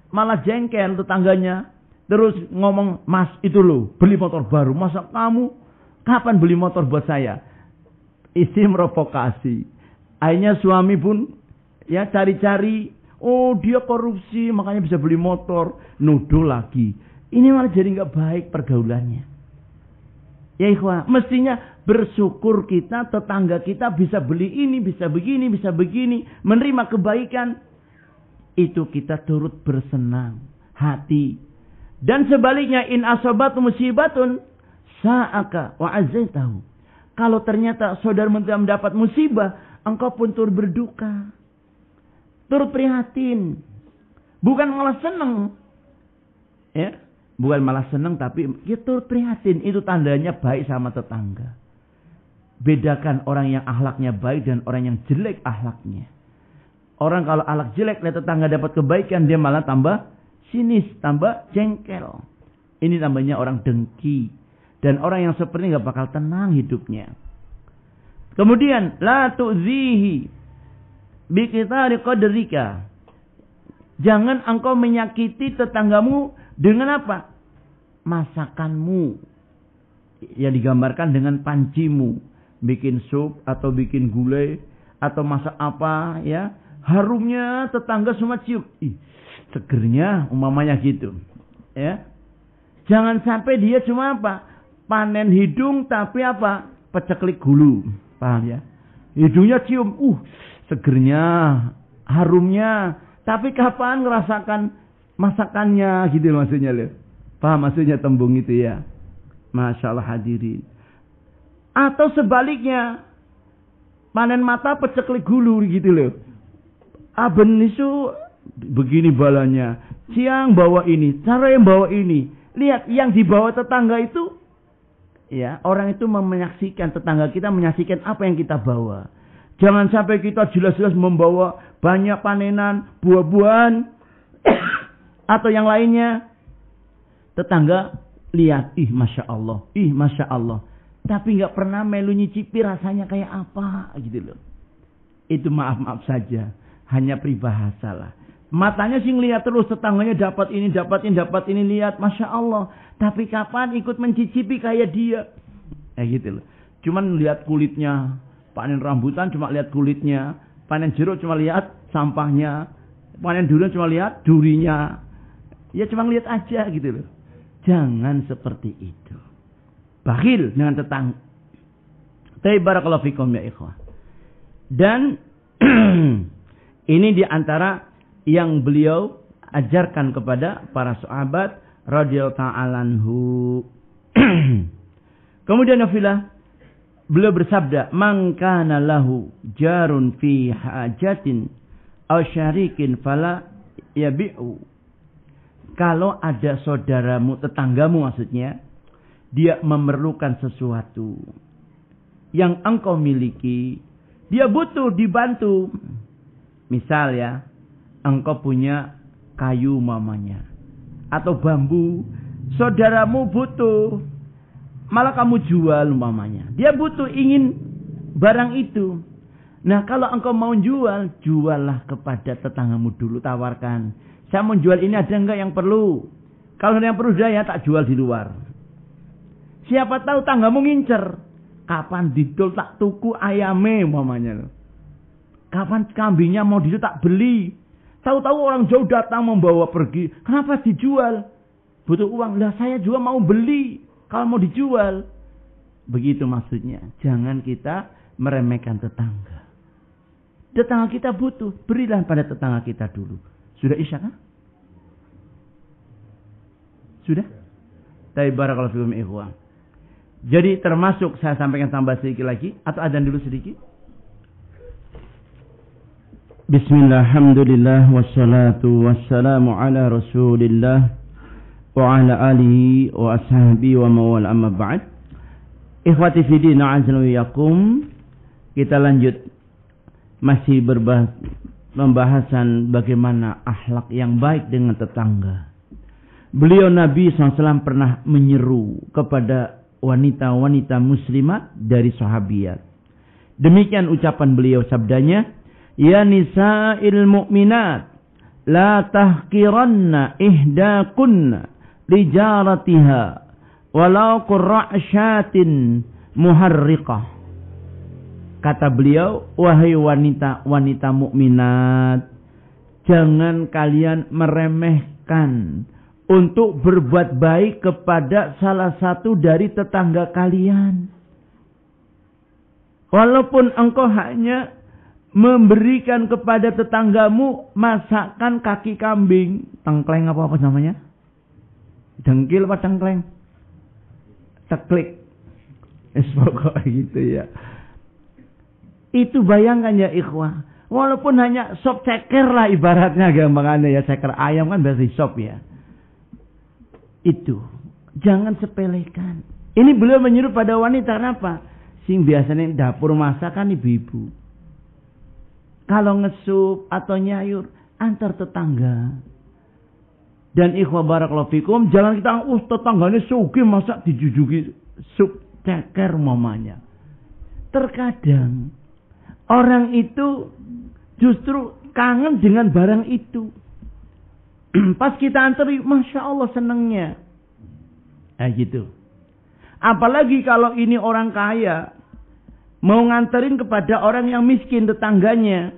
Speaker 1: malah jengkel tetangganya. Terus ngomong, mas itu loh beli motor baru, masa kamu kapan beli motor buat saya? Istri merokokasi. Akhirnya suami pun ya cari-cari, oh dia korupsi makanya bisa beli motor, nuduh lagi. Ini malah jadi nggak baik pergaulannya. Ya ikhwah, mestinya bersyukur kita, tetangga kita bisa beli ini, bisa begini, bisa begini, menerima kebaikan. Itu kita turut bersenang hati. Dan sebaliknya, in asabatu musibatun sa'aka wa azaitahu. Kalau ternyata saudara mendapat musibah, engkau pun turut berduka, turut prihatin, bukan malah senang. Ya, bukan malah senang, tapi ya turut prihatin. Itu tandanya baik sama tetangga. Bedakan orang yang akhlaknya baik dan orang yang jelek akhlaknya. Orang kalau akhlak jelek, lihat tetangga dapat kebaikan, dia malah tambah sinis, tambah jengkel. Ini namanya orang dengki. Dan orang yang seperti ini gak bakal tenang hidupnya. Kemudian, la tu'zihi biqitari qadrika. Jangan engkau menyakiti tetanggamu dengan apa? Masakanmu. Yang digambarkan dengan pancimu. Bikin sup atau bikin gulai atau masak apa ya. Harumnya tetangga semua cium. Ih, segernya umpamanya gitu. Ya. Jangan sampai dia cuma apa? Panen hidung tapi apa? Peceklik hulu. Paham ya? Hidungnya cium. Segernya, harumnya. Tapi kapan ngerasakan masakannya gitu maksudnya loh. Paham maksudnya tembung itu ya? Masya Allah hadirin. Atau sebaliknya. Panen mata peceklik hulu gitu loh. Aben itu begini balanya. Siang bawa ini, cara yang bawa ini. Lihat yang dibawa tetangga itu, ya orang itu menyaksikan, tetangga kita menyaksikan apa yang kita bawa. Jangan sampai kita jelas-jelas membawa banyak panenan, buah-buahan, atau yang lainnya. Tetangga lihat, Masya Allah, Masya Allah. Tapi nggak pernah melu nyicipi rasanya kayak apa gitu loh. Itu maaf-maaf saja. Hanya peribahasa lah. Matanya sih ngelihat terus tetangganya dapat ini, lihat. Masya Allah. Tapi kapan ikut mencicipi kayak dia? Gitu loh. Cuman lihat kulitnya. Panen rambutan cuma lihat kulitnya. Panen jeruk cuma lihat sampahnya. Panen durian cuma lihat durinya. Ya cuma lihat aja gitu loh. Jangan seperti itu. Bakhil dengan tetangga. Tapi barakallahu fikum ya ikhwah. Dan ini diantara yang beliau ajarkan kepada para sahabat radhiyallahu ta'ala anhu. Kemudian nafilah beliau bersabda, "Man kana lahu jarun fi hajatin aw syarikin fala yabi'u." Kalau ada saudaramu, tetanggamu maksudnya, dia memerlukan sesuatu yang engkau miliki, dia butuh dibantu. Misal ya, engkau punya kayu mamanya atau bambu, saudaramu butuh, malah kamu jual mamanya. Dia butuh, ingin barang itu. Nah, kalau engkau mau jual, juallah kepada tetanggamu dulu, tawarkan. Saya mau jual ini, ada enggak yang perlu? Kalau ada yang perlu, ya tak jual di luar. Siapa tahu tanggamu ngincer. Kapan didol tak tuku ayame mamanya. Kapan kambingnya mau didol tak beli. Tahu-tahu orang jauh datang membawa pergi. Kenapa dijual? Butuh uang. Lah saya juga mau beli. Kalau mau dijual. Begitu maksudnya. Jangan kita meremehkan tetangga. Tetangga kita butuh. Berilah pada tetangga kita dulu. Sudah isya kan? Sudah? Tapi barakallahu fikum ikhwan. Jadi termasuk saya sampaikan tambah sedikit lagi. Atau adzan dulu sedikit. Bismillah, alhamdulillah, wassalatu wassalamu ala rasulillah wa ala alihi wa ashabihi wa mawal amma ba'd. Ikhwati fidin a'azanuyakum. Kita lanjut. Masih pembahasan bagaimana akhlak yang baik dengan tetangga. Beliau Nabi SAW pernah menyeru kepada wanita-wanita muslimat dari sahabiat. Demikian ucapan beliau, sabdanya, "Ya nisa'il mu'minat, la tahkiranna ihdakunna lijaratiha walau qurra'syatin muharriqah." Kata beliau, wahai wanita-wanita mukminat, jangan kalian meremehkan untuk berbuat baik kepada salah satu dari tetangga kalian. Walaupun engkau hanya memberikan kepada tetanggamu masakan kaki kambing. Tengkleng apa namanya? Dengkil apa tengkleng? Teklik. Pokoknya gitu ya. Itu bayangkan ya ikhwah. Walaupun hanya sop ceker lah ibaratnya gampangannya ya. Ceker ayam kan berarti sop ya. Itu. Jangan sepelekan. Ini beliau menyuruh pada wanita. Kenapa? Sing biasanya dapur masakan ibu-ibu. Kalau ngesup atau nyayur, antar tetangga. Dan ikhwah barakallahu fikum, jangan kita, tetangganya sugih masak dijujuki sup ceker mamanya. Terkadang orang itu justru kangen dengan barang itu. Pas kita anteri, Masya Allah senengnya. Gitu. Apalagi kalau ini orang kaya. Mau nganterin kepada orang yang miskin tetangganya.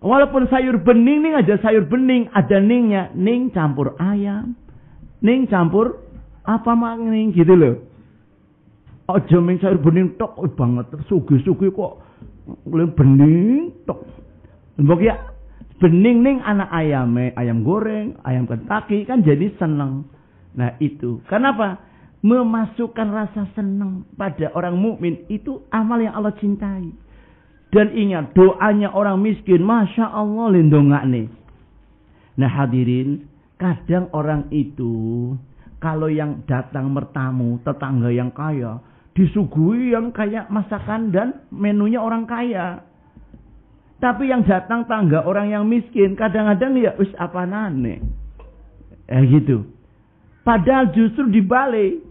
Speaker 1: Walaupun sayur bening ning aja sayur bening, ada ningnya, ning campur ayam, ning campur apa ning gitu loh. Aja ming sayur bening tok banget, sugih-sugih kok bening tok. Mbok ya bening ning anak ayam goreng, ayam Kentucky kan jadi seneng. Nah itu, kenapa? Memasukkan rasa senang pada orang mukmin itu amal yang Allah cintai. Dan ingat doanya orang miskin, Masya Allah lindungakne. Nah hadirin, kadang orang itu kalau yang datang bertamu, tetangga yang kaya, disuguhi yang kayak masakan dan menunya orang kaya. Tapi yang datang tangga orang yang miskin, kadang-kadang ya wis apanane. Gitu. Padahal justru dibalik,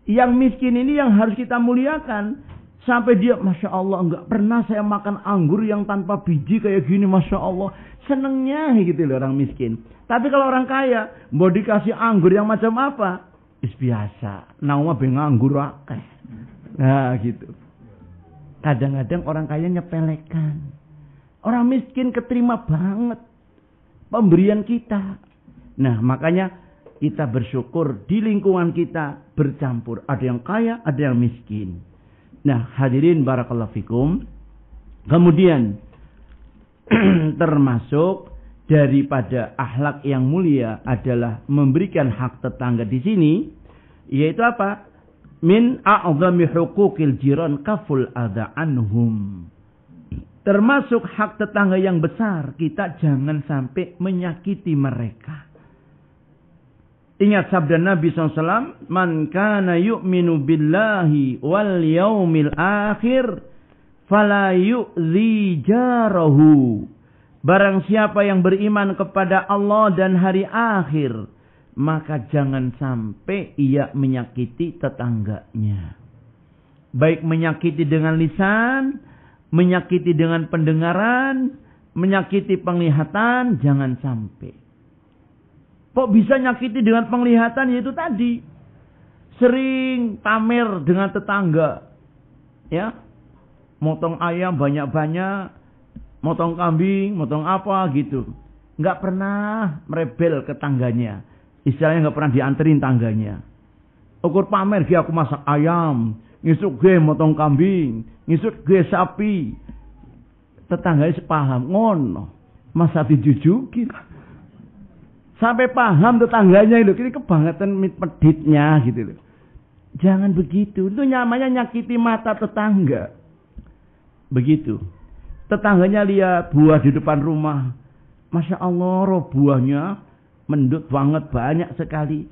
Speaker 1: yang miskin ini yang harus kita muliakan. Sampai dia, Masya Allah, enggak pernah saya makan anggur yang tanpa biji kayak gini, Masya Allah. Senengnya gitu loh orang miskin. Tapi kalau orang kaya, mau dikasih anggur yang macam apa? Biasa. Nama beng anggur akeh. Nah gitu. Kadang-kadang orang kaya nyepelekan. Orang miskin keterima banget pemberian kita. Nah makanya kita bersyukur di lingkungan kita bercampur. Ada yang kaya, ada yang miskin. Nah hadirin barakallahu fikum. Kemudian termasuk daripada akhlak yang mulia adalah memberikan hak tetangga di sini. Yaitu apa? Min a'zami huquqil jiran kaful adha anhum. Termasuk hak tetangga yang besar. Kita jangan sampai menyakiti mereka. Ingat sabda Nabi SAW, Man kana yu'minu billahi wal yaumil akhir, fala yu'zi jarahu. Barang siapa yang beriman kepada Allah dan hari akhir, maka jangan sampai ia menyakiti tetangganya. Baik menyakiti dengan lisan, menyakiti dengan pendengaran, menyakiti penglihatan, jangan sampai. Kok bisa nyakiti dengan penglihatan? Yaitu tadi. Sering pamer dengan tetangga. Ya. Motong ayam banyak-banyak. Motong kambing, motong apa gitu. Nggak pernah merebel ke tangganya. Istilahnya nggak pernah dianterin tangganya. Ukur pamer, dia aku masak ayam. Ngisuk gue motong kambing. Ngisuk gue sapi. Tetangganya sepaham. Ngono. Masa dijujukin. Sampai paham tetangganya itu. Ini kebangetan meditnya gitu loh. Jangan begitu. Itu namanya nyakiti mata tetangga. Begitu. Tetangganya lihat buah di depan rumah. Masya Allah roh buahnya mendut banget, banyak sekali.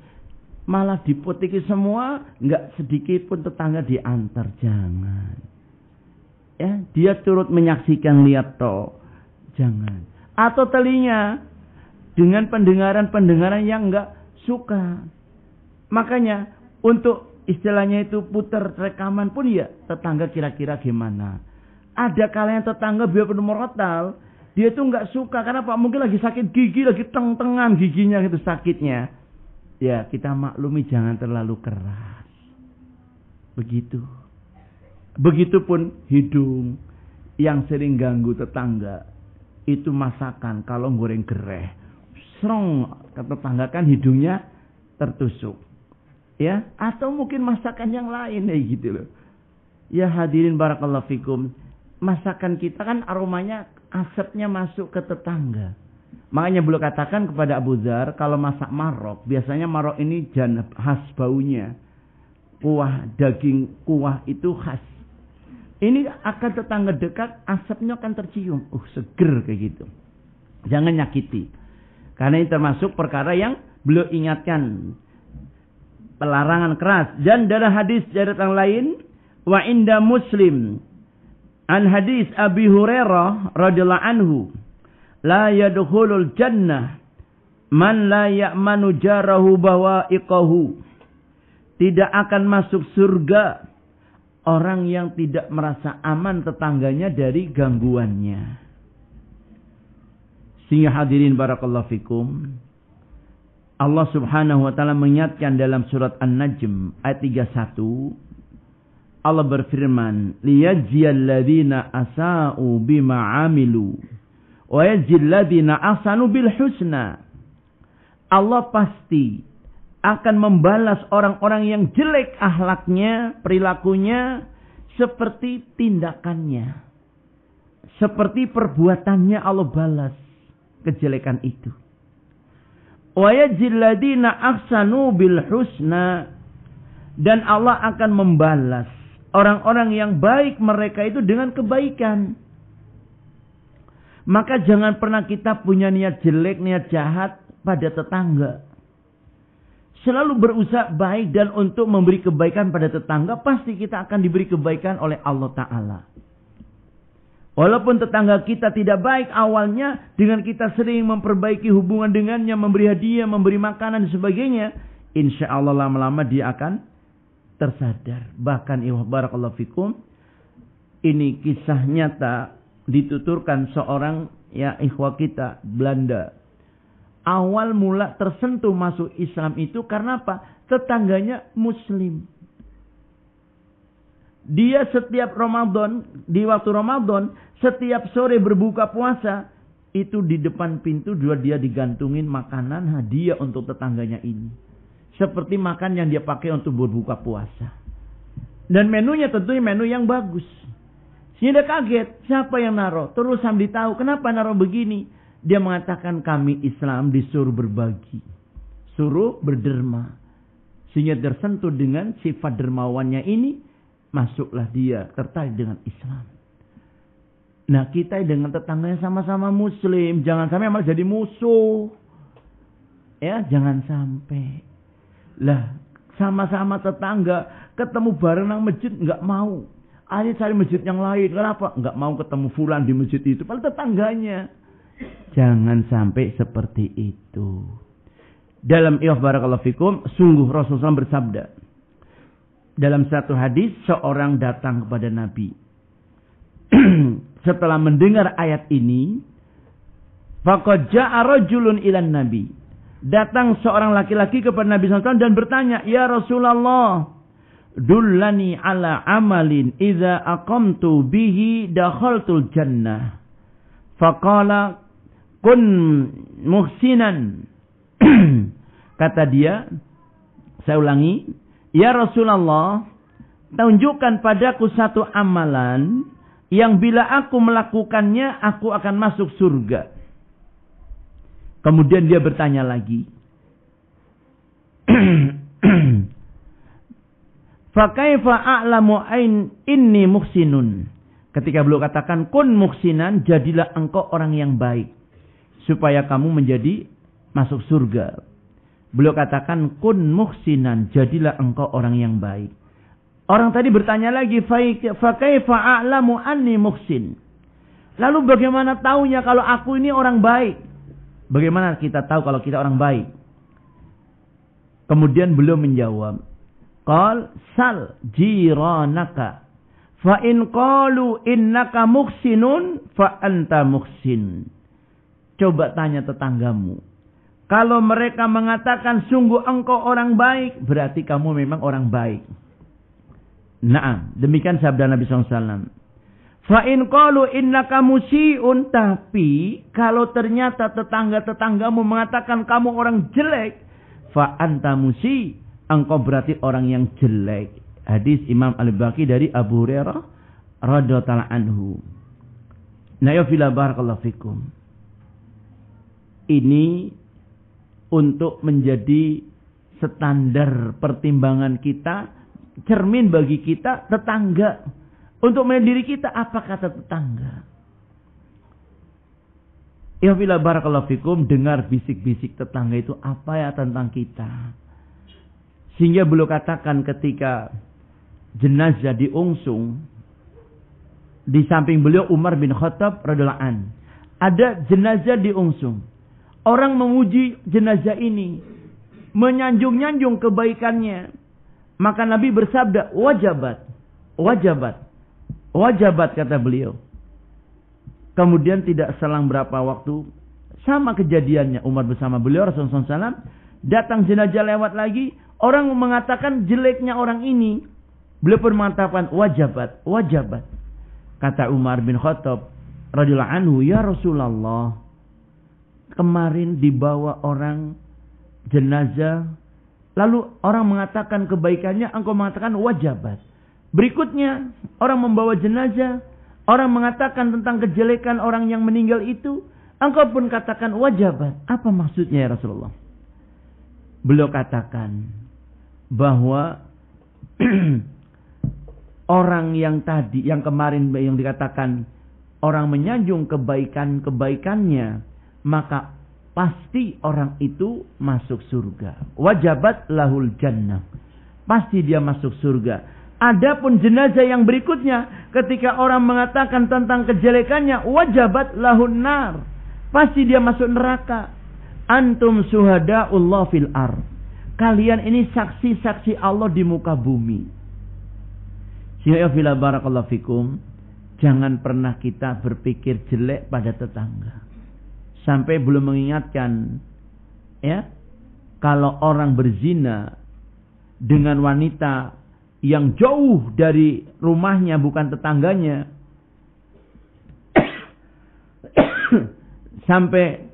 Speaker 1: Malah dipotiki semua. Nggak sedikit pun tetangga diantar. Jangan. Ya, dia turut menyaksikan lihat toh. Jangan. Atau telinga. Dengan pendengaran-pendengaran yang enggak suka. Makanya untuk istilahnya itu putar rekaman pun ya tetangga kira-kira gimana. Ada kalanya tetangga biar penuh merotal. Dia tuh enggak suka. Karena Pak mungkin lagi sakit gigi. Lagi teng-tengan giginya itu sakitnya. Ya kita maklumi jangan terlalu keras. Begitu. Begitupun hidung. Yang sering ganggu tetangga. Itu masakan kalau goreng gereh. Serong tetangga kan hidungnya tertusuk. Ya, atau mungkin masakan yang lain gitu loh. Ya hadirin barakallahu fikum. Masakan kita kan aromanya asapnya masuk ke tetangga. Makanya beliau katakan kepada Abu Dzar kalau masak marok, biasanya marok ini janab khas baunya. Kuah daging kuah itu khas. Ini akan tetangga dekat asapnya akan tercium. Seger kayak gitu. Jangan nyakiti. Karena ini termasuk perkara yang beliau ingatkan. Pelarangan keras. Dan dalam hadis dari yang lain. Wa inda Muslim. An hadis Abi Hurairah radhiyallahu anhu. La yadkhulul jannah. Man la ya'manu jarahu bawa'iqahu. Tidak akan masuk surga. Orang yang tidak merasa aman tetangganya dari gangguannya. Sehingga hadirin barakallahu fikum. Allah subhanahu wa ta'ala mengingatkan dalam surat An-Najm ayat 31. Allah berfirman. Liyajziyal ladzina asa'u bima amilu. Wa yajzil ladzina ahsanu bil husna. Allah pasti akan membalas orang-orang yang jelek akhlaknya, perilakunya, seperti tindakannya. Seperti perbuatannya Allah balas kejelekan itu. Wa yajzil ladzina ahsanu bil husna. Dan Allah akan membalas orang-orang yang baik mereka itu dengan kebaikan. Maka jangan pernah kita punya niat jelek, niat jahat pada tetangga. Selalu berusaha baik dan untuk memberi kebaikan pada tetangga, pasti kita akan diberi kebaikan oleh Allah Ta'ala. Walaupun tetangga kita tidak baik awalnya, dengan kita sering memperbaiki hubungan dengannya, memberi hadiah, memberi makanan dan sebagainya, insya Allah lama-lama dia akan tersadar. Bahkan barakallahu fikum, ini kisah nyata dituturkan seorang ikhwah kita Belanda. Awal mula tersentuh masuk Islam itu karena apa? Tetangganya Muslim. Dia setiap Ramadan, di waktu Ramadan, setiap sore berbuka puasa, itu di depan pintu dia digantungin makanan hadiah untuk tetangganya ini. Seperti makan yang dia pakai untuk berbuka puasa. Dan menunya tentunya menu yang bagus. Sehingga kaget, siapa yang naruh? Terus sambil tahu, kenapa naruh begini? Dia mengatakan kami Islam disuruh berbagi. Suruh berderma. Sehingga tersentuh dengan sifat dermawannya ini, masuklah dia tertarik dengan Islam. Nah kita dengan tetangganya sama-sama Muslim. Jangan sampai malah jadi musuh. Ya, jangan sampai. Lah, sama-sama tetangga, ketemu bareng nang masjid, nggak mau. Akhirnya cari masjid yang lain. Kenapa? Nggak mau ketemu fulan di masjid itu. Padahal tetangganya. Jangan sampai seperti itu. Dalam barakallahu fikum, sungguh Rasulullah SAW bersabda. Dalam satu hadis, seorang datang kepada Nabi. Setelah mendengar ayat ini, faqad ja'a rajulun ilan Nabi. Datang seorang laki-laki kepada Nabi SAW dan bertanya, Ya Rasulullah, dullani ala amalin idza aqamtu bihi dakhaltul jannah. Faqala kun muhsinan. Kata dia, saya ulangi, Ya Rasulullah, tunjukkan padaku satu amalan yang bila aku melakukannya, aku akan masuk surga. Kemudian dia bertanya lagi. Fakaifa a'lamu inni muhsinun. Ketika beliau katakan kun muhsinan, jadilah engkau orang yang baik supaya kamu menjadi masuk surga. Beliau katakan kun muhsinan, jadilah engkau orang yang baik. Orang tadi bertanya lagi, fakaifa a'lamu anni muhsin. Lalu bagaimana taunya kalau aku ini orang baik? Bagaimana kita tahu kalau kita orang baik? Kemudian beliau menjawab, qal sal jiranaka fa in qalu innaka muhsinun fa anta muhsin. Coba tanya tetanggamu. Kalau mereka mengatakan sungguh engkau orang baik, berarti kamu memang orang baik. Nah, demikian sabda Nabi SAW. Fa in qalu innaka musiun, tapi kalau ternyata tetangga-tetanggamu mengatakan kamu orang jelek, fa anta musi, engkau berarti orang yang jelek. Hadis Imam Al-Baqi dari Abu Hurairah radhiyallahu anhu. Nah, ya fila barakallahu fikum. Ini untuk menjadi standar pertimbangan kita, cermin bagi kita tetangga. Untuk melihat diri kita, apa kata tetangga? Ya bila barakallahu fikum, dengar bisik-bisik tetangga itu apa ya tentang kita. Sehingga beliau katakan ketika jenazah diungsung, di samping beliau Umar bin Khattab radhiyallahu an. Ada jenazah diungsung. Orang memuji jenazah ini, menyanjung-nyanjung kebaikannya. Maka Nabi bersabda, wajabat, wajabat. Wajabat kata beliau. Kemudian tidak selang berapa waktu, sama kejadiannya Umar bersama beliau Rasulullah SAW. Datang jenazah lewat lagi, orang mengatakan jeleknya orang ini. Beliau pun mengatakan wajabat, wajabat. Kata Umar bin Khattab, radhiyallahu anhu, "Ya Rasulullah, kemarin dibawa orang jenazah, lalu orang mengatakan kebaikannya, engkau mengatakan wajabat. Berikutnya, orang membawa jenazah, orang mengatakan tentang kejelekan orang yang meninggal itu, engkau pun katakan wajabat. Apa maksudnya ya Rasulullah?" Beliau katakan bahwa orang yang tadi, yang kemarin yang dikatakan orang menyanjung kebaikannya, maka pasti orang itu masuk surga. Wajabat lahul jannah. Pasti dia masuk surga. Adapun jenazah yang berikutnya, ketika orang mengatakan tentang kejelekannya, wajabat lahun nar. Pasti dia masuk neraka. Antum suhada'ullah fil ar. Kalian ini saksi-saksi Allah di muka bumi. Sehingga fila barakallahu fikum, jangan pernah kita berpikir jelek pada tetangga. Sampai belum mengingatkan, ya, kalau orang berzina dengan wanita yang jauh dari rumahnya, bukan tetangganya, sampai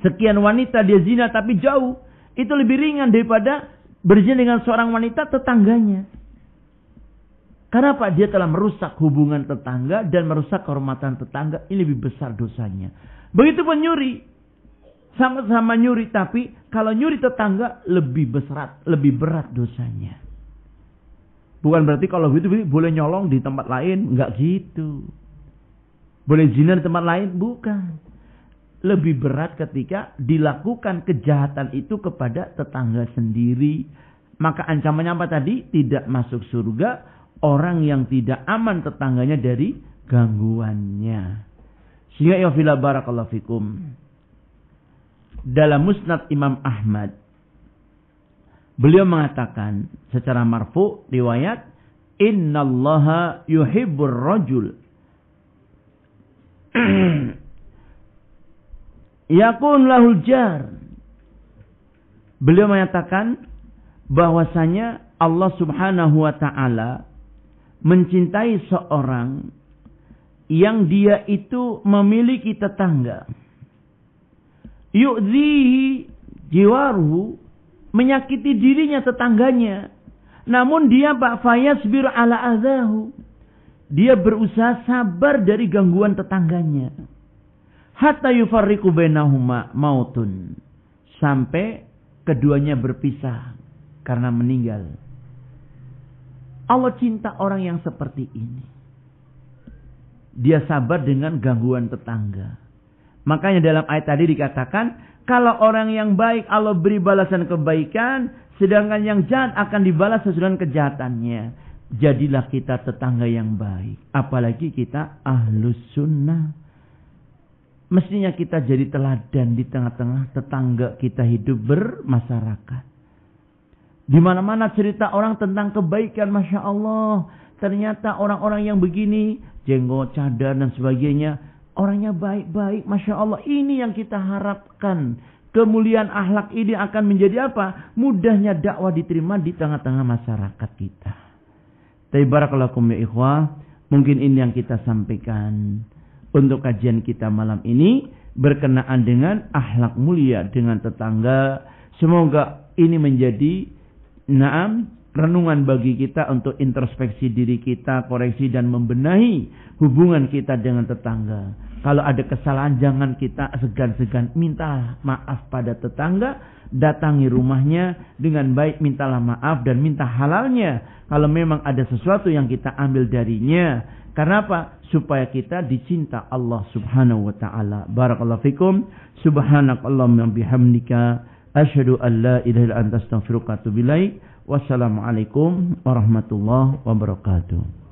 Speaker 1: sekian wanita dia zina tapi jauh, itu lebih ringan daripada berzina dengan seorang wanita tetangganya. Karena apa? Dia telah merusak hubungan tetangga dan merusak kehormatan tetangga. Ini lebih besar dosanya. Begitupun nyuri. Sama-sama nyuri, tapi kalau nyuri tetangga lebih berat dosanya. Bukan berarti kalau begitu boleh nyolong di tempat lain. Enggak gitu. Boleh zina di tempat lain? Bukan. Lebih berat ketika dilakukan kejahatan itu kepada tetangga sendiri. Maka ancamannya apa tadi? Tidak masuk surga orang yang tidak aman tetangganya dari gangguannya. Sehingga ya fila barakallahu fikum, dalam Musnad Imam Ahmad, beliau mengatakan secara marfu riwayat, "Innallaha yuhibbur rajul yakun lahul jar." Beliau menyatakan bahwasanya Allah Subhanahu wa taala mencintai seorang yang dia itu memiliki tetangga. Yu'dhihi jiwaruhu, menyakiti dirinya tetangganya. Namun dia fayasbiru ala adzahu, dia berusaha sabar dari gangguan tetangganya. Hatta yufarriqu bainahuma mautun, sampai keduanya berpisah karena meninggal. Allah cinta orang yang seperti ini. Dia sabar dengan gangguan tetangga. Makanya dalam ayat tadi dikatakan, kalau orang yang baik Allah beri balasan kebaikan, sedangkan yang jahat akan dibalas sesuai dengan kejahatannya. Jadilah kita tetangga yang baik. Apalagi kita ahlus sunnah. Mestinya kita jadi teladan di tengah-tengah tetangga kita hidup bermasyarakat. Di mana-mana cerita orang tentang kebaikan, Masya Allah. Ternyata orang-orang yang begini, jenggot, cadar dan sebagainya, orangnya baik-baik, Masya Allah. Ini yang kita harapkan. Kemuliaan akhlak ini akan menjadi apa? Mudahnya dakwah diterima di tengah-tengah masyarakat kita. Tapi barakallahu ya ikhwah, mungkin ini yang kita sampaikan untuk kajian kita malam ini, berkenaan dengan akhlak mulia dengan tetangga. Semoga ini menjadi renungan bagi kita untuk introspeksi diri kita, koreksi dan membenahi hubungan kita dengan tetangga. Kalau ada kesalahan, jangan kita segan-segan minta maaf pada tetangga, datangi rumahnya dengan baik, mintalah maaf dan minta halalnya kalau memang ada sesuatu yang kita ambil darinya. Karena apa? Supaya kita dicinta Allah Subhanahu wa taala. Barakallahu fikum. Subhanakallahumma bihamdika asyhadu an la ilaha illa anta astaghfiruka wa atubu ilaik. Wassalamualaikum warahmatullahi wabarakatuh.